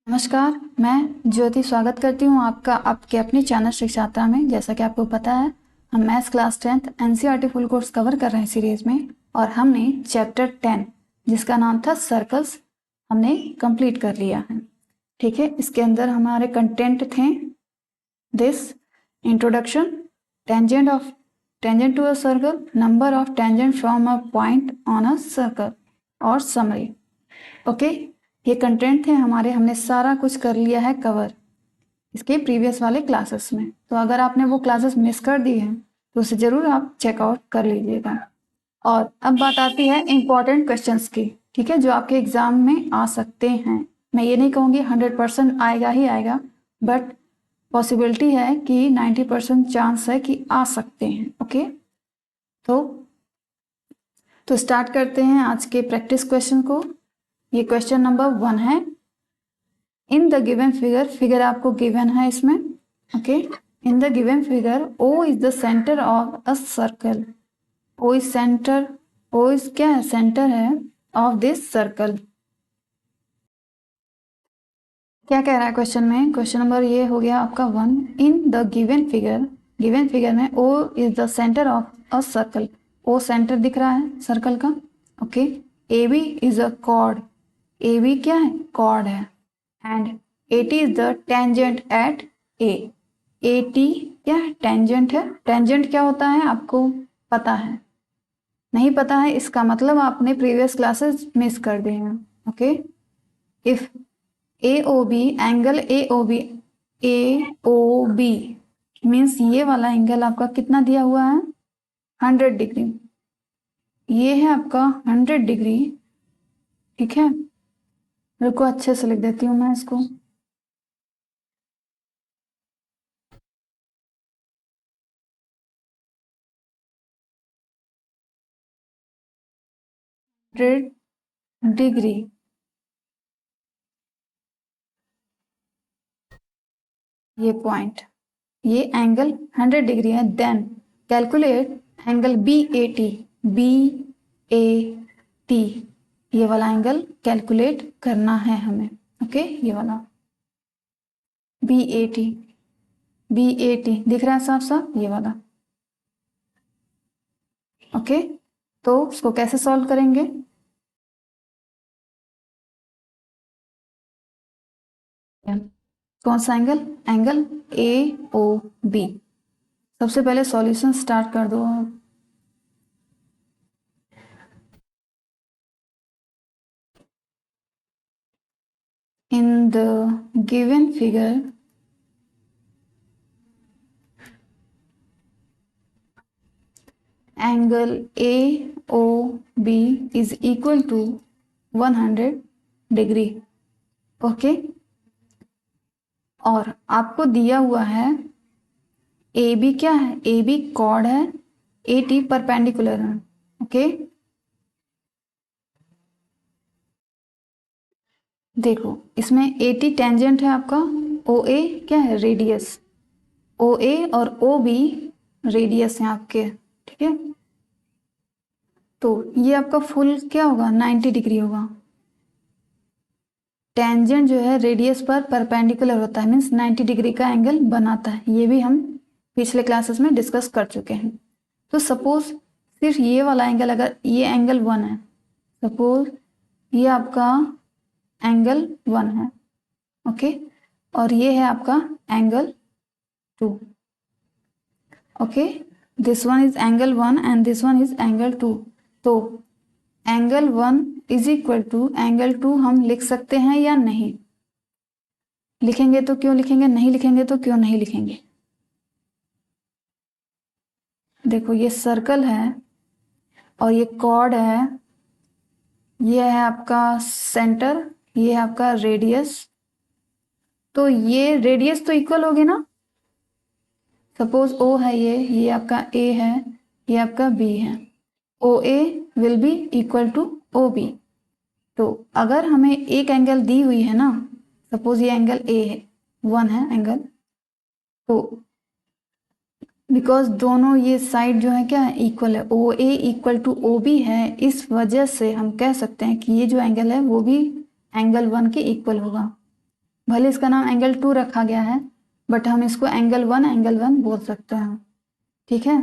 नमस्कार, मैं ज्योति स्वागत करती हूँ आपका आपके अपने चैनल शिक्षात्रा में। जैसा कि आपको पता है, हम maths class 10th NCERT full course cover कर रहे हैं सीरीज में, और हमने चैप्टर 10 जिसका नाम था सर्कल्स हमने कंप्लीट कर लिया है। ठीक है, इसके अंदर हमारे कंटेंट थे this introduction, tangent to a circle, number of tangent from a point on a circle और समरी। ओके, ये कंटेंट थे हमारे, हमने सारा कुछ कर लिया है कवर इसके प्रीवियस वाले क्लासेस में। तो अगर आपने वो क्लासेस मिस कर दी हैं तो उसे ज़रूर आप चेकआउट कर लीजिएगा। और अब बात आती है इम्पॉर्टेंट क्वेश्चंस की, ठीक है, जो आपके एग्जाम में आ सकते हैं। मैं ये नहीं कहूँगी 100% आएगा ही आएगा, बट पॉसिबिलिटी है कि 90% चांस है कि आ सकते हैं। ओके, तो स्टार्ट करते हैं आज के प्रैक्टिस क्वेश्चन को। ये क्वेश्चन नंबर 1 है। इन द गिवन फिगर आपको गिवन है इसमें। Okay, in the given figure O is the centre of a circle. O is centre, O is क्या है, सेंटर है ऑफ दिस सर्कल। क्या कह रहा है क्वेश्चन में? क्वेश्चन नंबर ये हो गया आपका 1। इन द गिवन फिगर में O is the centre of a circle. O centre दिख रहा है सर्कल का। Okay, AB is a cord, AB क्या है, कॉर्ड है, and AT is the tangent at A। AT क्या है, टेंजेंट है। टेंजेंट क्या होता है आपको पता है? नहीं पता है, इसका मतलब आपने प्रीवियस क्लासेस मिस कर दिए हैं। Okay, if AOB angle AOB means ये वाला एंगल आपका कितना दिया हुआ है, 100 डिग्री। ये है आपका 100 डिग्री। ठीक है, रुको अच्छे से लिख देती हूँ मैं इसको। डिग्री, ये पॉइंट, ये एंगल 100 डिग्री है। Then calculate angle BAT। BAT ये वाला एंगल कैलकुलेट करना है हमें। ओके, ये वाला BAT दिख रहा है साफ साफ, ये वाला। ओके, तो उसको कैसे सॉल्व करेंगे? कौन सा एंगल? Angle AOB। सबसे पहले सॉल्यूशन स्टार्ट कर दो आप। In the given figure, angle AOB is equal to 100 degree. Okay, और आपको दिया हुआ है AB क्या है, AB कॉर्ड है, AT परपेंडिकुलर है। ओके, देखो इसमें AT टेंजेंट है आपका, OA क्या है, रेडियस। OA और OB रेडियस है आपके। ठीक है, तो ये आपका फुल क्या होगा, 90 डिग्री होगा। टेंजेंट जो है रेडियस पर परपेंडिकुलर होता है, मीन्स 90 डिग्री का एंगल बनाता है। ये भी हम पिछले क्लासेस में डिस्कस कर चुके हैं। तो सपोज सिर्फ ये वाला एंगल, अगर ये एंगल 1 है, सपोज ये आपका एंगल 1 है। ओके, और ये है आपका angle 2। Okay, this one is angle 1 and this one is angle 2। तो angle 1 is equal to angle 2 हम लिख सकते हैं या नहीं? लिखेंगे तो क्यों लिखेंगे, नहीं लिखेंगे तो क्यों नहीं लिखेंगे? देखो ये सर्कल है और ये कॉर्ड है, ये है आपका सेंटर, ये है आपका रेडियस। तो ये रेडियस तो इक्वल होगी ना। सपोज O है, ये आपका A है, ये आपका B है। OA will be equal to OB। तो अगर हमें एक एंगल दी हुई है ना, सपोज ये एंगल A है, 1 है एंगल, तो बिकॉज दोनों ये साइड जो है क्या है, इक्वल है, OA इक्वल टू OB है, इस वजह से हम कह सकते हैं कि ये जो एंगल है वो भी एंगल 1 के इक्वल होगा। भले इसका नाम एंगल 2 रखा गया है, बट हम इसको एंगल 1 बोल सकते हैं। ठीक है,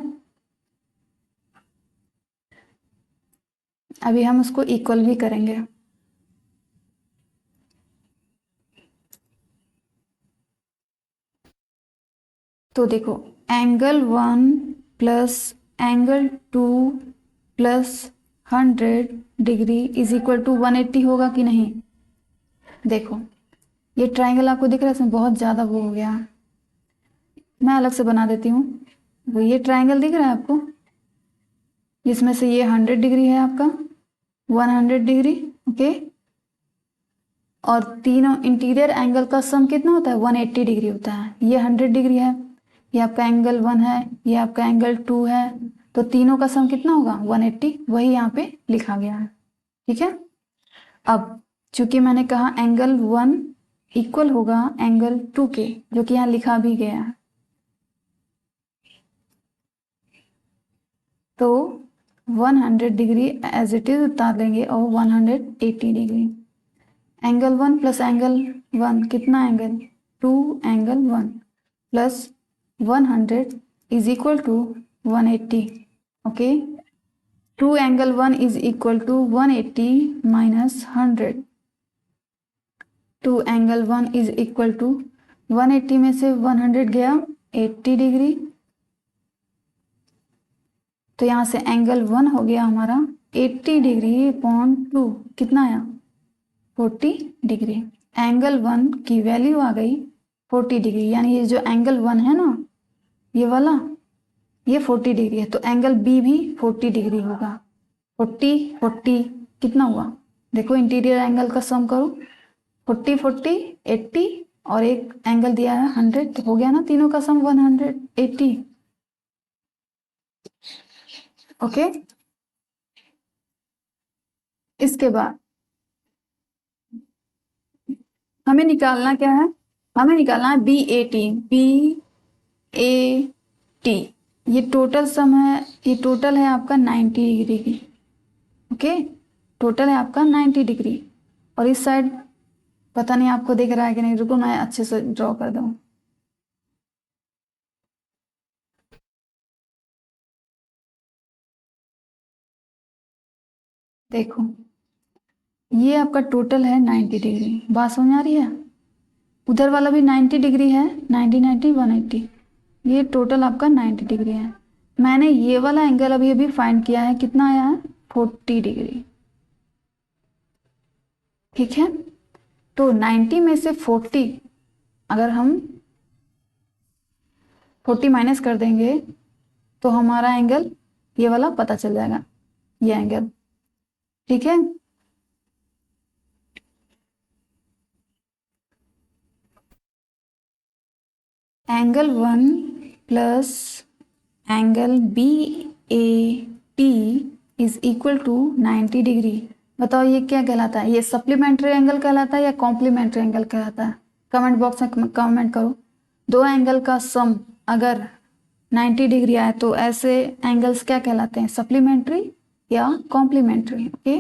अभी हम उसको इक्वल भी करेंगे। तो देखो, angle 1 plus angle 2 plus 100 degree is equal to 180 होगा कि नहीं। देखो ये ट्राइंगल आपको दिख रहा है, इसमें बहुत ज़्यादा वो हो गया, मैं अलग से बना देती हूँ। वो ये ट्राइंगल दिख रहा है आपको, जिसमें से ये 100 डिग्री है आपका, 100 डिग्री, ओके। और तीनों इंटीरियर एंगल का सम कितना होता है, 180 डिग्री होता है। ये 100 डिग्री है, ये आपका एंगल 1 है, ये आपका एंगल 2 है, तो तीनों का सम कितना होगा, 180, वही यहाँ पे लिखा गया है। ठीक है, अब चूंकि मैंने कहा एंगल 1 इक्वल होगा एंगल 2 के, जो कि यहाँ लिखा भी गया है, तो 100 डिग्री एज इट इज उतार देंगे और 180 डिग्री। एंगल 1 प्लस एंगल 1 कितना, angle 2 angle 1 plus 100 is equal to 180, okay. 2 angle 1 is equal to 180 minus 100। 2 angle 1 is equal to 180 में से 100 गया 80 डिग्री, तो यहाँ से एंगल 1 हो गया हमारा 80 डिग्री अपॉन 2, कितना आया, 40 डिग्री। एंगल 1 की वैल्यू आ गई 40 डिग्री, यानी ये जो एंगल 1 है ना, ये वाला, ये 40 डिग्री है, तो एंगल बी भी 40 डिग्री होगा। 40 40 कितना हुआ, देखो इंटीरियर एंगल का सम करो, 40 40 80 और एक एंगल दिया है 100, तो हो गया ना तीनों का सम 180, ओके। इसके बाद हमें निकालना क्या है, हमें निकालना है B A T. B A T ये टोटल सम है, ये टोटल है आपका 90 डिग्री की, ओके। टोटल है आपका 90 डिग्री, और इस साइड पता नहीं आपको दिख रहा है कि नहीं, रुको मैं अच्छे से ड्रॉ कर दूँ। देखो ये आपका टोटल है 90 डिग्री, बात समझ आ रही है। उधर वाला भी 90 डिग्री है, 90 90 180, ये टोटल आपका 90 डिग्री है। मैंने ये वाला एंगल अभी अभी फाइंड किया है, कितना आया है, 40 डिग्री। ठीक है, तो 90 में से 40 अगर हम 40 माइनस कर देंगे तो हमारा एंगल ये वाला पता चल जाएगा, ये एंगल। ठीक है, angle 1 plus angle B A T is equal to 90 degree. बताओ ये क्या कहलाता है, ये सप्लीमेंट्री एंगल कहलाता है या कॉम्प्लीमेंट्री एंगल कहलाता है, कमेंट बॉक्स में कमेंट करो। दो एंगल का सम अगर 90 डिग्री आए तो ऐसे एंगल्स क्या कहलाते हैं, सप्लीमेंट्री या कॉम्प्लीमेंट्री, ओके।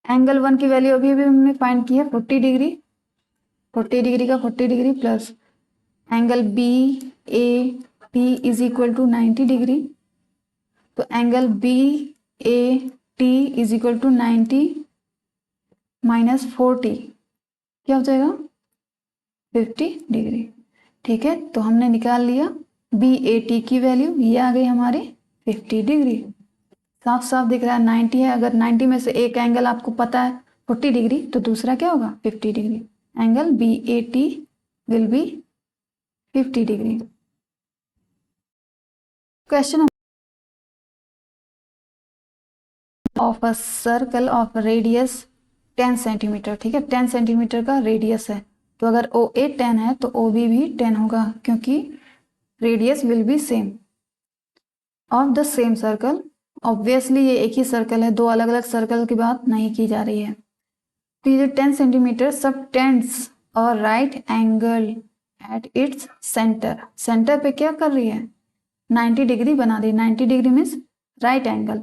एंगल 1 की वैल्यू अभी भी हमने फाइंड की है 40 डिग्री, 40 डिग्री का 40 degree plus angle B A T is equal to 90 degree, तो angle B A T is equal to 90 minus 40, क्या हो जाएगा, 50 डिग्री। ठीक है, तो हमने निकाल लिया बी ए टी की वैल्यू, ये आ गई हमारी 50 डिग्री। साफ साफ दिख रहा है 90 है, अगर 90 में से एक एंगल आपको पता है 40 डिग्री, तो दूसरा क्या होगा 50 degree. Angle B A T will be 50 degree. Question of a circle of radius 10 centimetre, ठीक है, 10 सेंटीमीटर का रेडियस है, तो अगर ओ ए 10 है तो ओ बी भी 10 होगा, क्योंकि radius will be same of the same circle. Obviously ये एक ही सर्कल है, दो अलग अलग सर्कल की बात नहीं की जा रही है। तो ये 10 सेंटीमीटर सब टेंस और right angle at its centre, centre पे क्या कर रही है, 90 डिग्री बना दी। 90 डिग्री मीन्स राइट एंगल।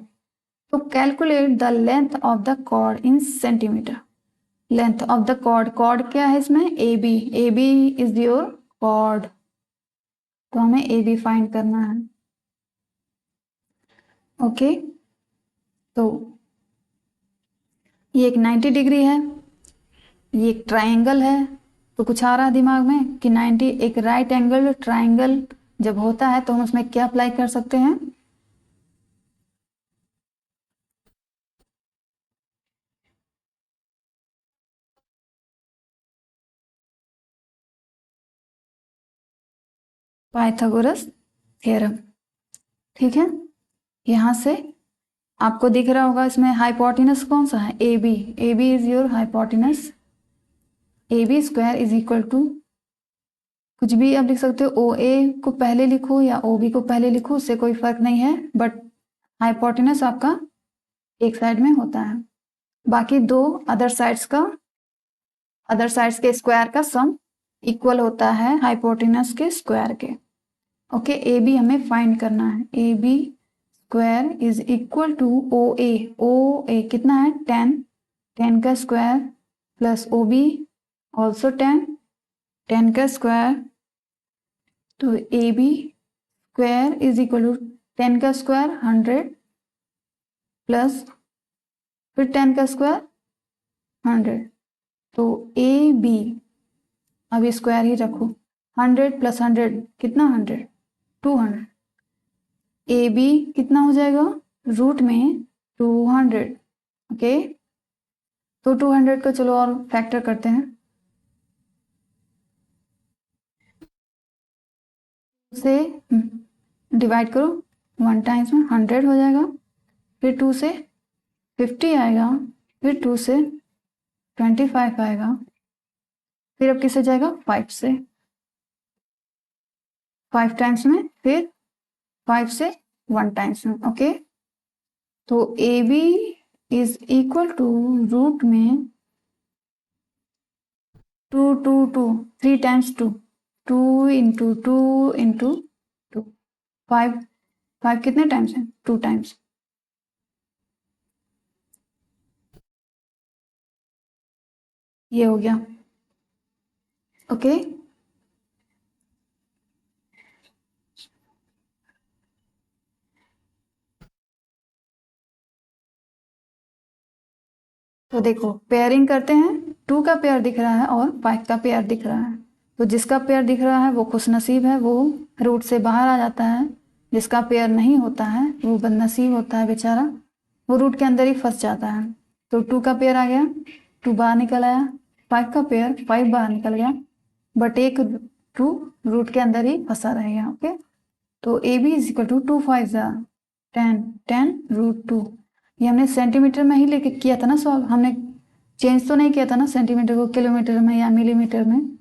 तो calculate the length of the chord in centimetre. Length of the chord, chord क्या है इसमें, A B, A B is your chord, तो हमें ए बी फाइंड करना है। ओके, तो ये एक 90 डिग्री है, ये एक ट्रायंगल है, तो कुछ आ रहा है दिमाग में कि 90 एक राइट एंगल ट्रायंगल जब होता है तो हम उसमें क्या अप्लाई कर सकते हैं, पाइथागोरस थ्योरम। ठीक है, यहाँ से आपको दिख रहा होगा इसमें हाइपोटेनस कौन सा है, A B, A B is your hypotenuse, A B square is equal to कुछ भी आप लिख सकते हो, ओ ए को पहले लिखो या ओ बी को पहले लिखो, उससे कोई फर्क नहीं है, बट हाइपोटेनस आपका एक साइड में होता है, बाकी दो अदर साइड्स के स्क्वायर का सम इक्वल होता है हाइपोटेनस के स्क्वायर के। ओके, ए बी हमें फाइंड करना है, A B square is equal to O A कितना है 10, 10 का square plus O B also 10, 10 का स्क्वायर, तो A B square is equal to 10 का स्क्वायर 100 प्लस फिर 10 का स्क्वायर 100, तो ए बी अब स्क्वायर ही रखो, 100 प्लस 100 कितना 100, 200, ए बी कितना हो जाएगा रूट में 200। ओके, तो 200 को चलो और फैक्टर करते हैं, से डिवाइड करो 1 टाइम्स में 100 हो जाएगा, फिर 2 से 50 आएगा, फिर 2 से 25 आएगा, फिर अब किससे जाएगा 5 से, 5 टाइम्स में, फिर 5 से 1 टाइम्स में। ओके, तो A B is equal to root में 3 टाइम्स 2 इंटू 2 5, 5 कितने टाइम्स है 2 टाइम्स, ये हो गया। ओके, तो देखो पेयरिंग करते हैं, 2 का पेयर दिख रहा है और 5 का पेयर दिख रहा है, तो जिसका पेयर दिख रहा है वो खुशनसीब है, वो रूट से बाहर आ जाता है, जिसका पेयर नहीं होता है वो बदनसीब होता है बेचारा, वो रूट के अंदर ही फंस जाता है। तो 2 का पेयर आ गया, 2 बाहर निकल आया, 5 का पेयर 5 बाहर निकल गया, बट एक 2 रूट के अंदर ही फंसा रहेगा। ओके, तो A B is equal to 2 5 10, 10 root 2, ये हमने सेंटीमीटर में ही लेके किया था ना सॉल्व, हमने चेंज तो नहीं किया था ना सेंटीमीटर को किलोमीटर में या मिलीमीटर में,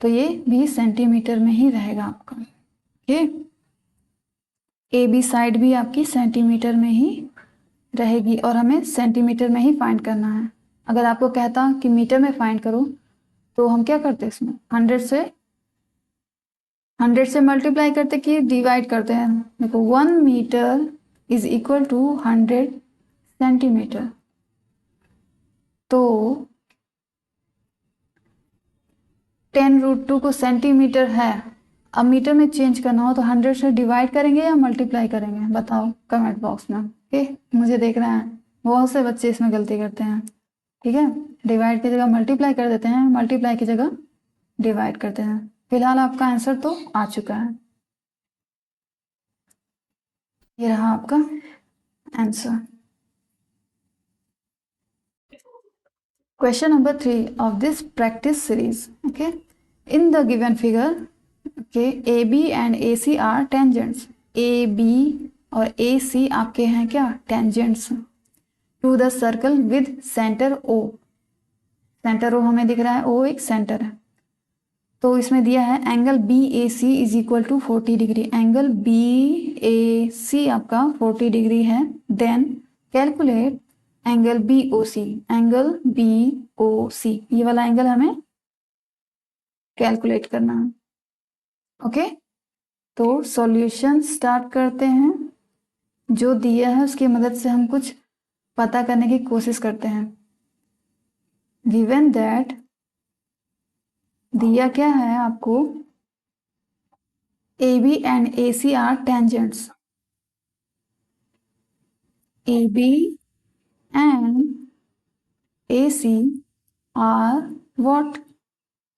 तो ये भी सेंटीमीटर में ही रहेगा आपका। ओके, ए बी साइड भी आपकी सेंटीमीटर में ही रहेगी और हमें सेंटीमीटर में ही फाइंड करना है। अगर आपको कहता कि मीटर में फाइंड करो तो हम क्या करते इसमें 100 से मल्टीप्लाई करते कि डिवाइड करते हैं। देखो 1 metre is equal to 100 centimetre, तो 10 रूट 2 को सेंटीमीटर है, अब मीटर में चेंज करना हो तो 100 से डिवाइड करेंगे या मल्टीप्लाई करेंगे, बताओ कमेंट बॉक्स में। ओके, मुझे देखना है, बहुत से बच्चे इसमें गलती करते हैं। ठीक है, डिवाइड की जगह मल्टीप्लाई कर देते हैं, मल्टीप्लाई की जगह डिवाइड करते हैं। फिलहाल आपका आंसर तो आ चुका है, ये रहा आपका answer. Question number 3 of this practice series. Okay, in the given figure, okay, AB and AC are tangents. AB और AC आपके हैं क्या tangents to the circle with center O. Centre O हमें दिख रहा है, O एक सेंटर है, तो इसमें दिया है angle BAC is equal to 40 degree, angle BAC आपका 40 डिग्री है। Then calculate angle BOC, angle BOC ये वाला एंगल हमें कैलकुलेट करना है। ओके, तो सॉल्यूशन स्टार्ट करते हैं, जो दिया है उसकी मदद से हम कुछ पता करने की कोशिश करते हैं। गिवन दैट, दिया क्या है आपको, AB and AC are tangents. AB and AC are what?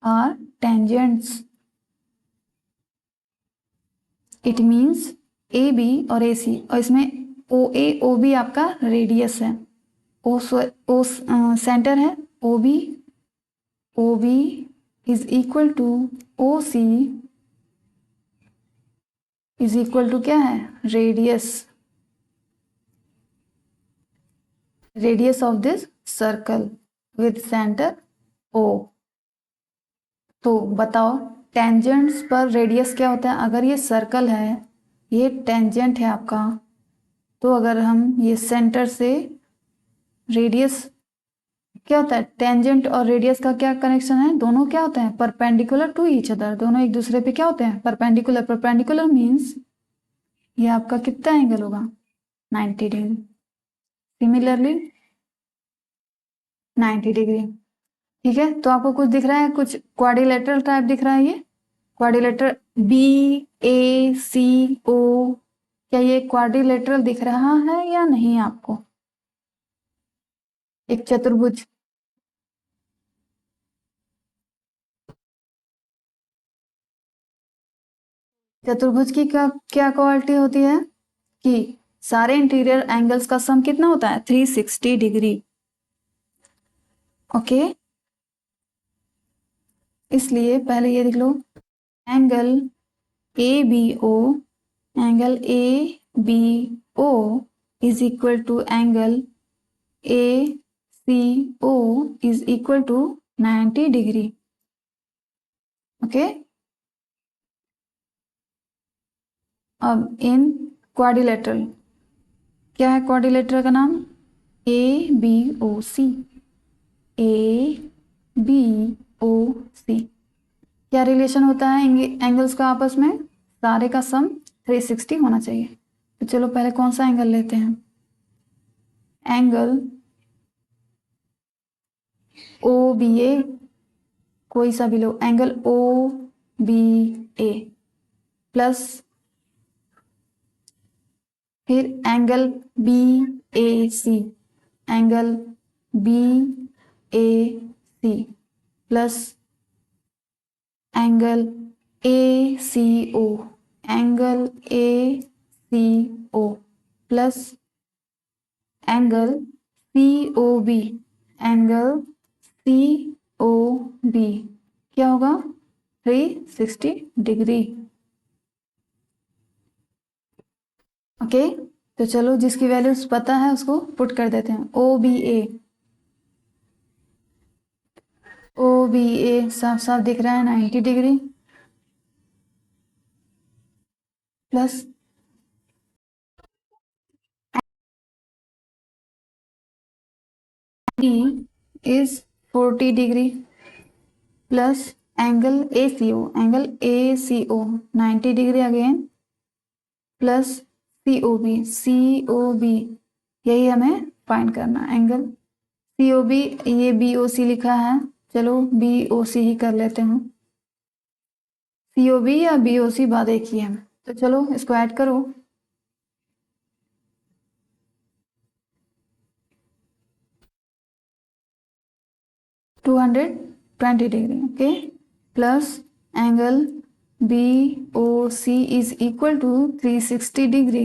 Are tangents. It means AB और AC, और इसमें OA OB आपका रेडियस है, O सेंटर है, OB is equal to OC is equal to क्या है, radius of this circle with centre O। तो बताओ टेंजेंट्स पर रेडियस क्या होता है? अगर ये सर्कल है, ये टेंजेंट है आपका, तो अगर हम ये सेंटर से रेडियस क्या होता है, टेंजेंट और रेडियस का क्या कनेक्शन है, दोनों क्या होते हैं, परपेंडिकुलर टू ईच अदर, दोनों एक दूसरे पे क्या होते हैं, परपेंडिकुलर। परपेंडिकुलर मीन्स ये आपका कितना एंगल होगा, 90 डिग्री। Similarly 90 degree. ठीक है, तो आपको कुछ दिख रहा है, कुछ क्वाड्रिलेटरल टाइप दिख रहा है, ये क्वाड्रिलेटरल BACO, क्या ये क्वाड्रिलेटरल दिख रहा है या नहीं आपको? एक चतुर्भुज, चतुर्भुज की क्या क्वालिटी होती है कि सारे इंटीरियर एंगल्स का सम कितना होता है, 360 डिग्री। ओके, इसलिए पहले ये लिख लो, angle ABO is equal to angle ACO is equal to 90 degree. Okay, अब इन क्वाड्रिलेटरल, क्या है क्वाड्रिलेटरल का नाम, ABOC। क्या रिलेशन होता है एंगल्स का आपस में, सारे का सम 360 होना चाहिए। तो चलो पहले कौन सा एंगल लेते हैं, एंगल OBA, कोई सा भी लो, एंगल OBA प्लस फिर angle BAC, angle BAC plus angle ACO, angle ACO plus angle COB, angle COB, क्या होगा, 360 डिग्री। ओके, तो चलो जिसकी वैल्यूज पता है उसको पुट कर देते हैं। OBA साफ साफ दिख रहा है 90 degree plus is 40 degree plus angle ACO 90 degree again plus COB, यही हमें फाइंड करना एंगल COB। ये BOC लिखा है, चलो BOC ही कर लेते हैं, COB या BOC बात एक ही है। तो चलो इसको ऐड करो, to 220 degree. Okay, plus angle BOC is equal to 360 degree.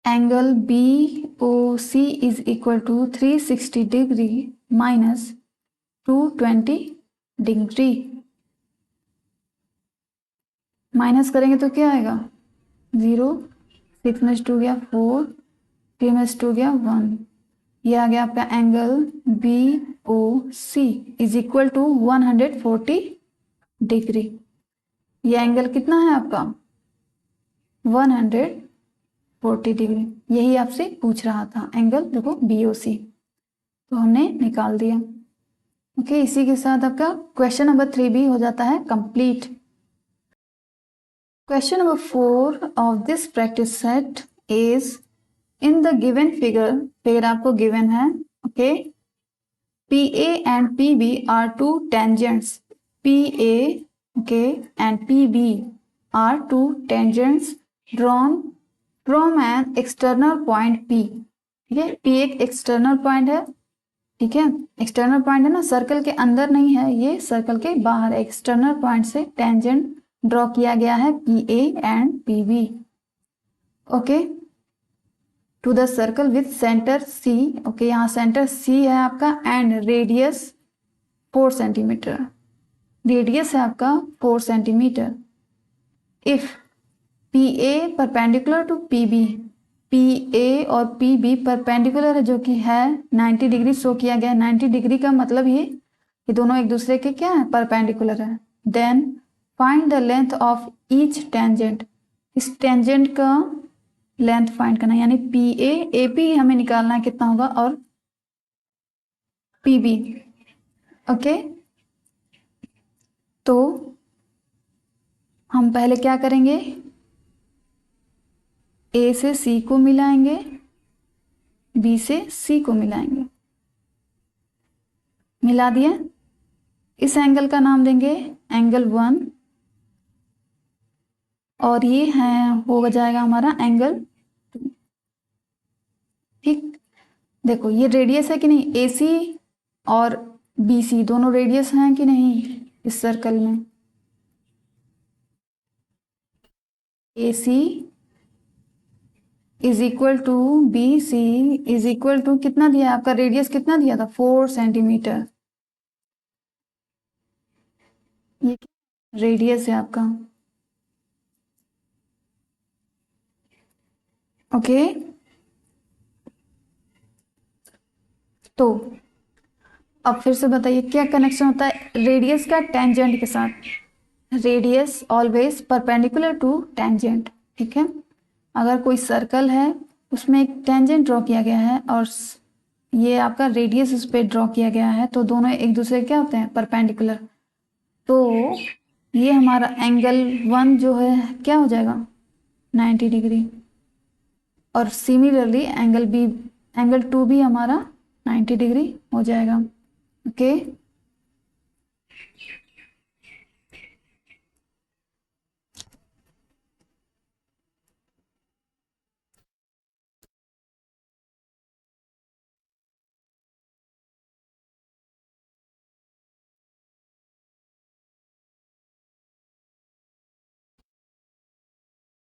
Angle BOC is equal to 360 degree minus 220 degree. Minus करेंगे तो क्या आएगा, 0, 6 में 2 गया 4, 3 में 2 गया 1, ये आ गया आपका angle BOC is equal to 140 degree. ये एंगल कितना है आपका, 140 डिग्री, यही आपसे पूछ रहा था एंगल, देखो BOC, तो हमने निकाल दिया। ओके, इसी के साथ आपका क्वेश्चन नंबर 3 भी हो जाता है complete. Question number 4 of this practice set is in the given figure आपको गिवन है, okay. P A and P B are two tangents, P A okay and P B are two tangents drawn from an external point P, ठीक है। P एक external point है, ठीक है, external point है ना, सर्कल के अंदर नहीं है, ये सर्कल के बाहर एक्सटर्नल पॉइंट से टेंजेंट ड्रॉ किया गया है P A and P B, okay, to the circle with centre C, okay, यहाँ सेंटर सी है आपका एंड रेडियस 4 सेंटीमीटर, रेडियस है आपका 4 centimetre. If P A perpendicular to P B, P A और P B perpendicular है जो कि है 90 डिग्री शो किया गया है। 90 डिग्री का मतलब ये दोनों एक दूसरे के क्या है, परपेंडिकुलर है। Then find the length of each tangent, इस टेंजेंट का लेंथ फाइंड करना, यानी पी ए पी हमें निकालना है कितना होगा और पी बी, ओके। तो हम पहले क्या करेंगे, ए से सी को मिलाएंगे, बी से सी को मिलाएंगे, मिला दिए। इस एंगल का नाम देंगे एंगल 1 और ये है हो जाएगा हमारा एंगल 2, ठीक। देखो ये रेडियस है कि नहीं, ए सी और बी सी दोनों रेडियस हैं कि नहीं इस सर्कल में, A C is equal to B C is equal to कितना दिया आपका, रेडियस कितना दिया था 4 सेंटीमीटर, ये रेडियस है आपका, ओके। तो अब फिर से बताइए क्या कनेक्शन होता है रेडियस का टेंजेंट के साथ, radius always perpendicular to tangent, ठीक है। अगर कोई सर्कल है उसमें एक टेंजेंट ड्रॉ किया गया है और ये आपका रेडियस उस पर ड्रॉ किया गया है, तो दोनों एक दूसरे क्या होते हैं, परपेंडिकुलर। तो ये हमारा एंगल 1 जो है क्या हो जाएगा 90 डिग्री, और सिमिलरली एंगल 2 भी हमारा 90 डिग्री हो जाएगा, ओके।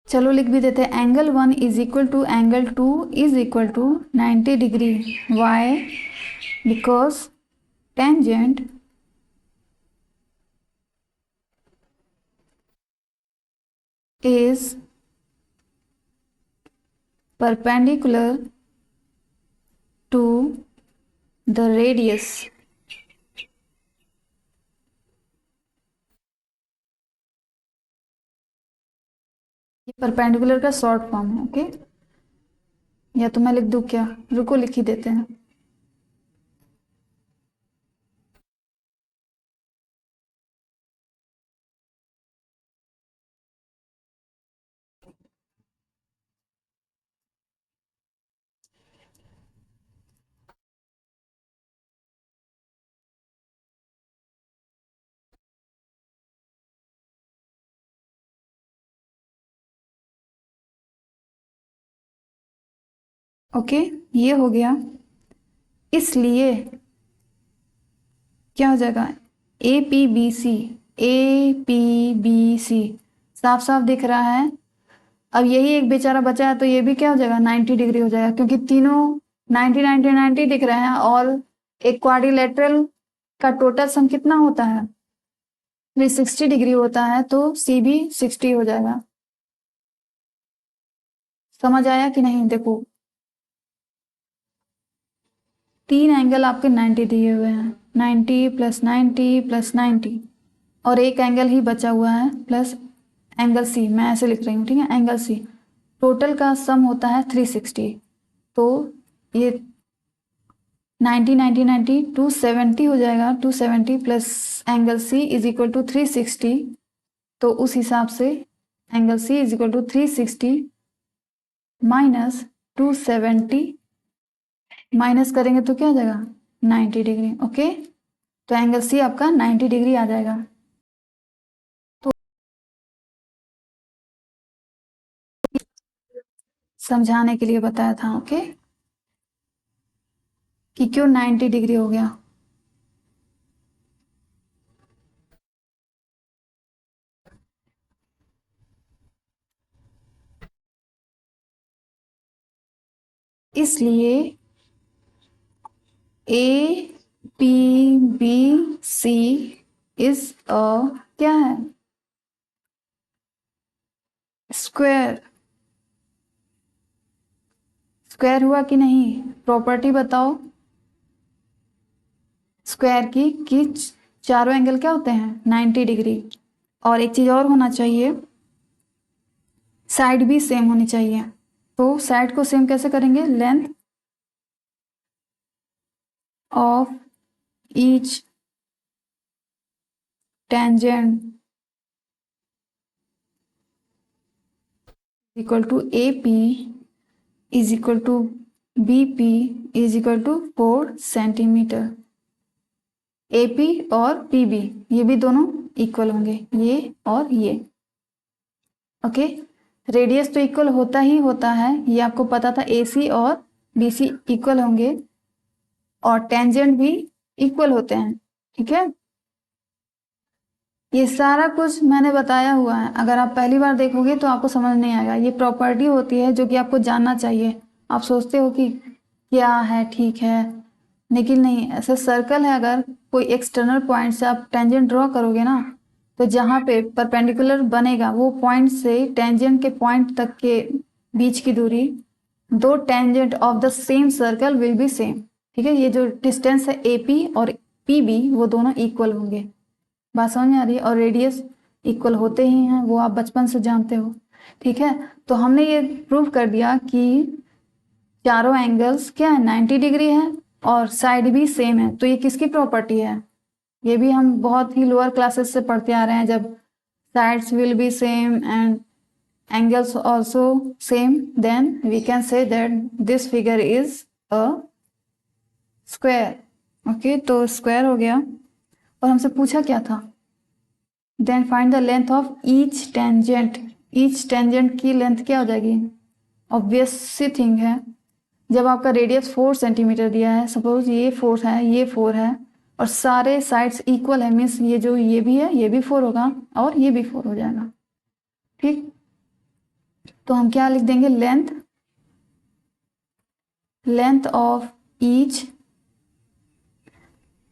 चलो लिख भी देते हैं, angle 1 is equal to angle 2 is equal to 90 degree, why, because tangent is perpendicular to the radius, ये परपेंडिकुलर का शॉर्ट फॉर्म है, ओके। या तो मैं लिख दूं क्या, रुको लिख ही देते हैं, ओके। ये हो गया, इसलिए क्या हो जाएगा A P B C, A P B C साफ साफ दिख रहा है। अब यही एक बेचारा बचा है तो ये भी क्या हो जाएगा 90 डिग्री हो जाएगा, क्योंकि तीनों 90 90 90 दिख रहे हैं और एक क्वाड्रिलेटरल का टोटल सम कितना होता है 360 डिग्री होता है, तो सी भी 60 हो जाएगा। समझ आया कि नहीं, देखो 3 एंगल आपके 90 दिए हुए हैं, 90 प्लस 90 प्लस 90 और एक एंगल ही बचा हुआ है प्लस एंगल सी, मैं ऐसे लिख रही हूँ, ठीक है, एंगल सी, टोटल का सम होता है 360। तो ये 90 90 90 270 हो जाएगा, 270 plus angle C is equal to 360, तो उस हिसाब से angle C is equal to 360 minus 270 minus करेंगे तो क्या आ जाएगा 90 डिग्री। ओके, तो एंगल सी आपका 90 डिग्री आ जाएगा। तो समझाने के लिए बताया था। ओके, कि क्यों 90 डिग्री हो गया। इसलिए A P B C is a क्या है, स्क्वायर। स्क्वायर हुआ कि नहीं, प्रॉपर्टी बताओ स्क्वायर की कि चारों एंगल क्या होते हैं 90 डिग्री। और एक चीज और होना चाहिए, साइड भी सेम होनी चाहिए। तो साइड को सेम कैसे करेंगे, length of each tangent equal to A P is equal to B P is equal to 4 centimetre. A P और पी बी ये भी दोनों इक्वल होंगे, ये और ये। ओके, रेडियस तो इक्वल होता ही होता है, ये आपको पता था, ए सी और बी सी इक्वल होंगे और टेंजेंट भी इक्वल होते हैं। ठीक है, ये सारा कुछ मैंने बताया हुआ है, अगर आप पहली बार देखोगे तो आपको समझ नहीं आएगा। ये प्रॉपर्टी होती है जो कि आपको जानना चाहिए। आप सोचते हो कि क्या है, ठीक है, लेकिन नहीं, ऐसे सर्कल है, अगर कोई एक्सटर्नल पॉइंट से आप टेंजेंट ड्रॉ करोगे ना, तो जहाँ पे परपेंडिकुलर बनेगा वो पॉइंट से टेंजेंट के पॉइंट तक के बीच की दूरी, दो tangent of the same circle will be same. ठीक है, ये जो डिस्टेंस है ए पी और पी बी वो दोनों इक्वल होंगे। बात समझ में आ रही है, और रेडियस इक्वल होते ही हैं, वो आप बचपन से जानते हो। ठीक है, तो हमने ये प्रूव कर दिया कि चारों एंगल्स क्या है 90 डिग्री है और साइड भी सेम है। तो ये किसकी प्रॉपर्टी है, ये भी हम बहुत ही लोअर क्लासेस से पढ़ते आ रहे हैं, जब sides will be same and angles also same, then we can say that this figure is a square. Okay, तो स्क्वायर हो गया। और हमसे पूछा क्या था, then find the length of each tangent. Each tangent की लेंथ क्या हो जाएगी, ऑब्वियस सी थिंग है, जब आपका रेडियस 4 सेंटीमीटर दिया है, सपोज ये 4 है, ये 4 है, और सारे साइड्स इक्वल है, मीन्स ये जो ये भी है ये भी 4 होगा और ये भी 4 हो जाएगा। ठीक, तो हम क्या लिख देंगे, लेंथ ऑफ ईच,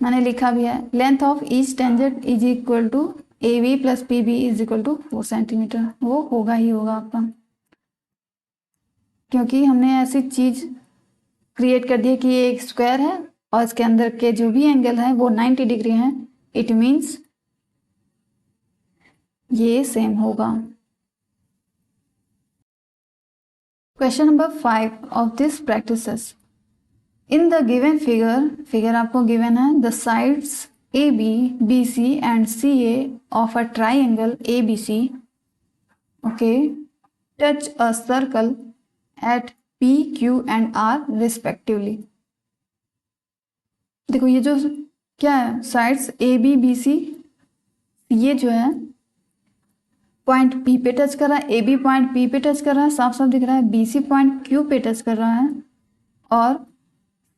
मैंने लिखा भी है, length of each tangent is equal to A B plus P B is equal to 4 centimetre. वो होगा ही होगा आपका, क्योंकि हमने ऐसी चीज क्रिएट कर दी है कि ये एक स्क्वायर है और इसके अंदर के जो भी एंगल है वो 90 डिग्री है। इट मीन्स ये सेम होगा। Question number 5 of this practices, in the given figure आपको गिवन है, the sides A B B C and C A of a triangle A B C, okay, touch a circle at P Q and R respectively. देखो ये जो क्या है, sides A B B C, ये जो है point P पे touch कर रहा है, ए बी पॉइंट पी पे टच कर रहा है, साफ साफ दिख रहा है, बी सी पॉइंट क्यू पे टच कर रहा है और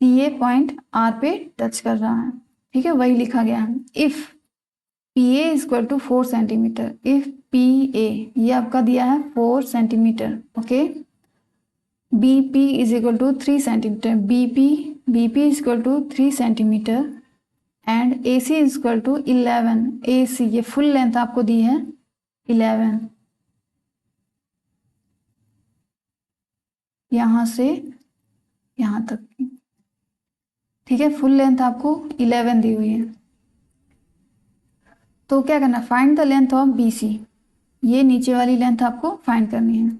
सी ए पॉइंट आर पे टच कर रहा है। ठीक है, वही लिखा गया है। If P A is equal to 4 centimetre, if P A ये आपका दिया है 4 centimetre, okay, B P is equal to 3 centimetre, B P is equal to 3 centimetre and A C is equal to 11, A C ये full length आपको दी है 11, यहाँ से यहाँ तक की। ठीक है, फुल लेंथ आपको 11 दी हुई है। तो क्या करना, find the length of B C, ये नीचे वाली लेंथ आपको फाइंड करनी है।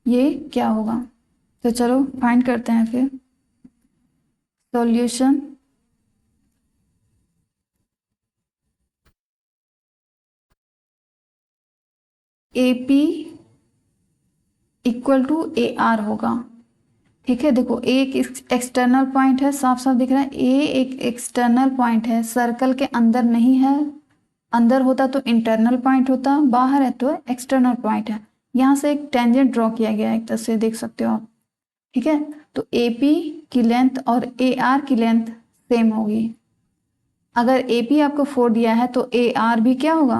ये क्या होगा, तो चलो फाइंड करते हैं फिर। Solution, A P equal to A R होगा। ठीक है, देखो ए एक एक्सटर्नल पॉइंट है, साफ साफ दिख रहा है, ए एक एक्सटर्नल पॉइंट है, सर्कल के अंदर नहीं है, अंदर होता तो इंटरनल पॉइंट होता, बाहर है तो एक्सटर्नल पॉइंट है। यहाँ से एक टेंजेंट ड्रॉ किया गया है, एक तरह से देख सकते हो आप। ठीक है, तो ए पी की लेंथ और ए आर की लेंथ सेम होगी। अगर ए पी आपको 4 दिया है तो ए आर भी क्या होगा,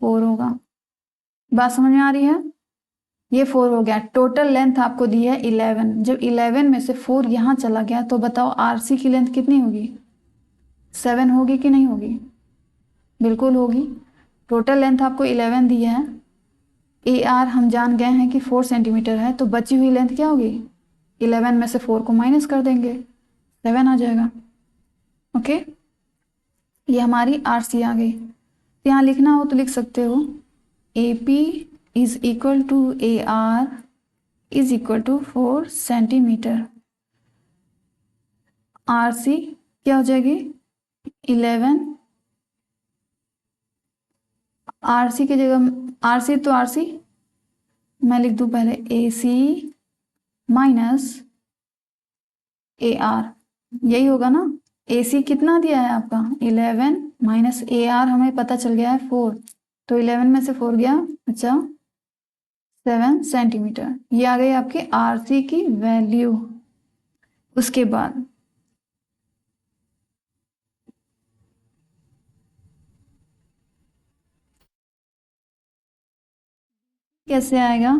4 होगा। बात समझ में आ रही है? ये 4 हो गया। टोटल लेंथ आपको दी है 11। जब 11 में से 4 यहाँ चला गया तो बताओ आर सी की लेंथ कितनी होगी, 7 होगी कि नहीं होगी? बिल्कुल होगी। टोटल लेंथ आपको 11 दी है, ए आर हम जान गए हैं कि 4 सेंटीमीटर है, तो बची हुई लेंथ क्या होगी, 11 में से 4 को माइनस कर देंगे, 7 आ जाएगा। ओके, ये हमारी आर सी आ गई। तो यहाँ लिखना हो तो लिख सकते हो A P is equal to A R is equal to 4 centimetre. R C क्या हो जाएगी, 11। आर सी की जगह आर सी, तो आर सी मैं लिख दूं पहले ए सी माइनस ए आर, यही होगा ना। ए सी कितना दिया है आपका 11 माइनस ए आर हमें पता चल गया है 4, तो 11 में से 4 गया, अच्छा 7 सेंटीमीटर। ये आ गई आपकी आर सी की वैल्यू। उसके बाद कैसे आएगा,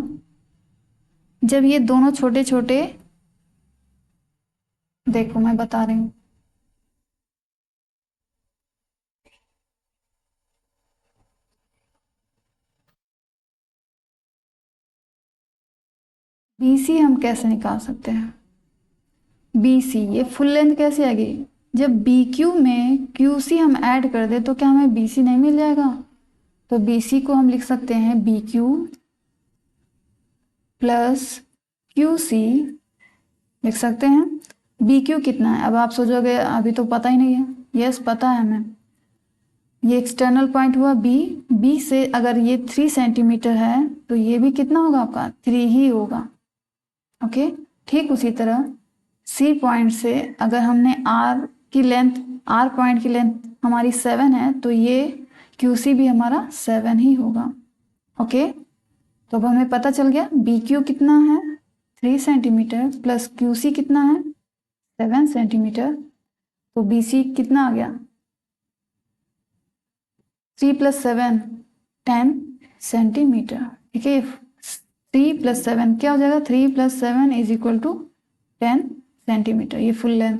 जब ये दोनों छोटे छोटे, देखो मैं बता रही हूँ, BC हम कैसे निकाल सकते हैं, BC ये फुल लेंथ कैसे आएगी, जब BQ में QC हम ऐड कर दे तो क्या हमें BC नहीं मिल जाएगा? तो BC को हम लिख सकते हैं BQ प्लस QC लिख सकते हैं। BQ कितना है, अब आप सोचोगे अभी तो पता ही नहीं है, यस पता है हमें, ये एक्सटर्नल पॉइंट हुआ B से अगर ये 3 सेंटीमीटर है तो ये भी कितना होगा आपका, 3 ही होगा। ओके, ठीक उसी तरह C पॉइंट से अगर हमने R की लेंथ, R पॉइंट की लेंथ हमारी 7 है तो ये QC भी हमारा 7 ही होगा। ओके, तो अब हमें पता चल गया BQ कितना है 3 सेंटीमीटर प्लस QC कितना है 7 सेंटीमीटर, तो BC कितना आ गया 3 + 7 10 सेंटीमीटर। ठीक है, 3 + 7 क्या हो जाएगा, 3 + 7 इज इक्वल टू 10 सेंटीमीटर, ये फुल लेंथ।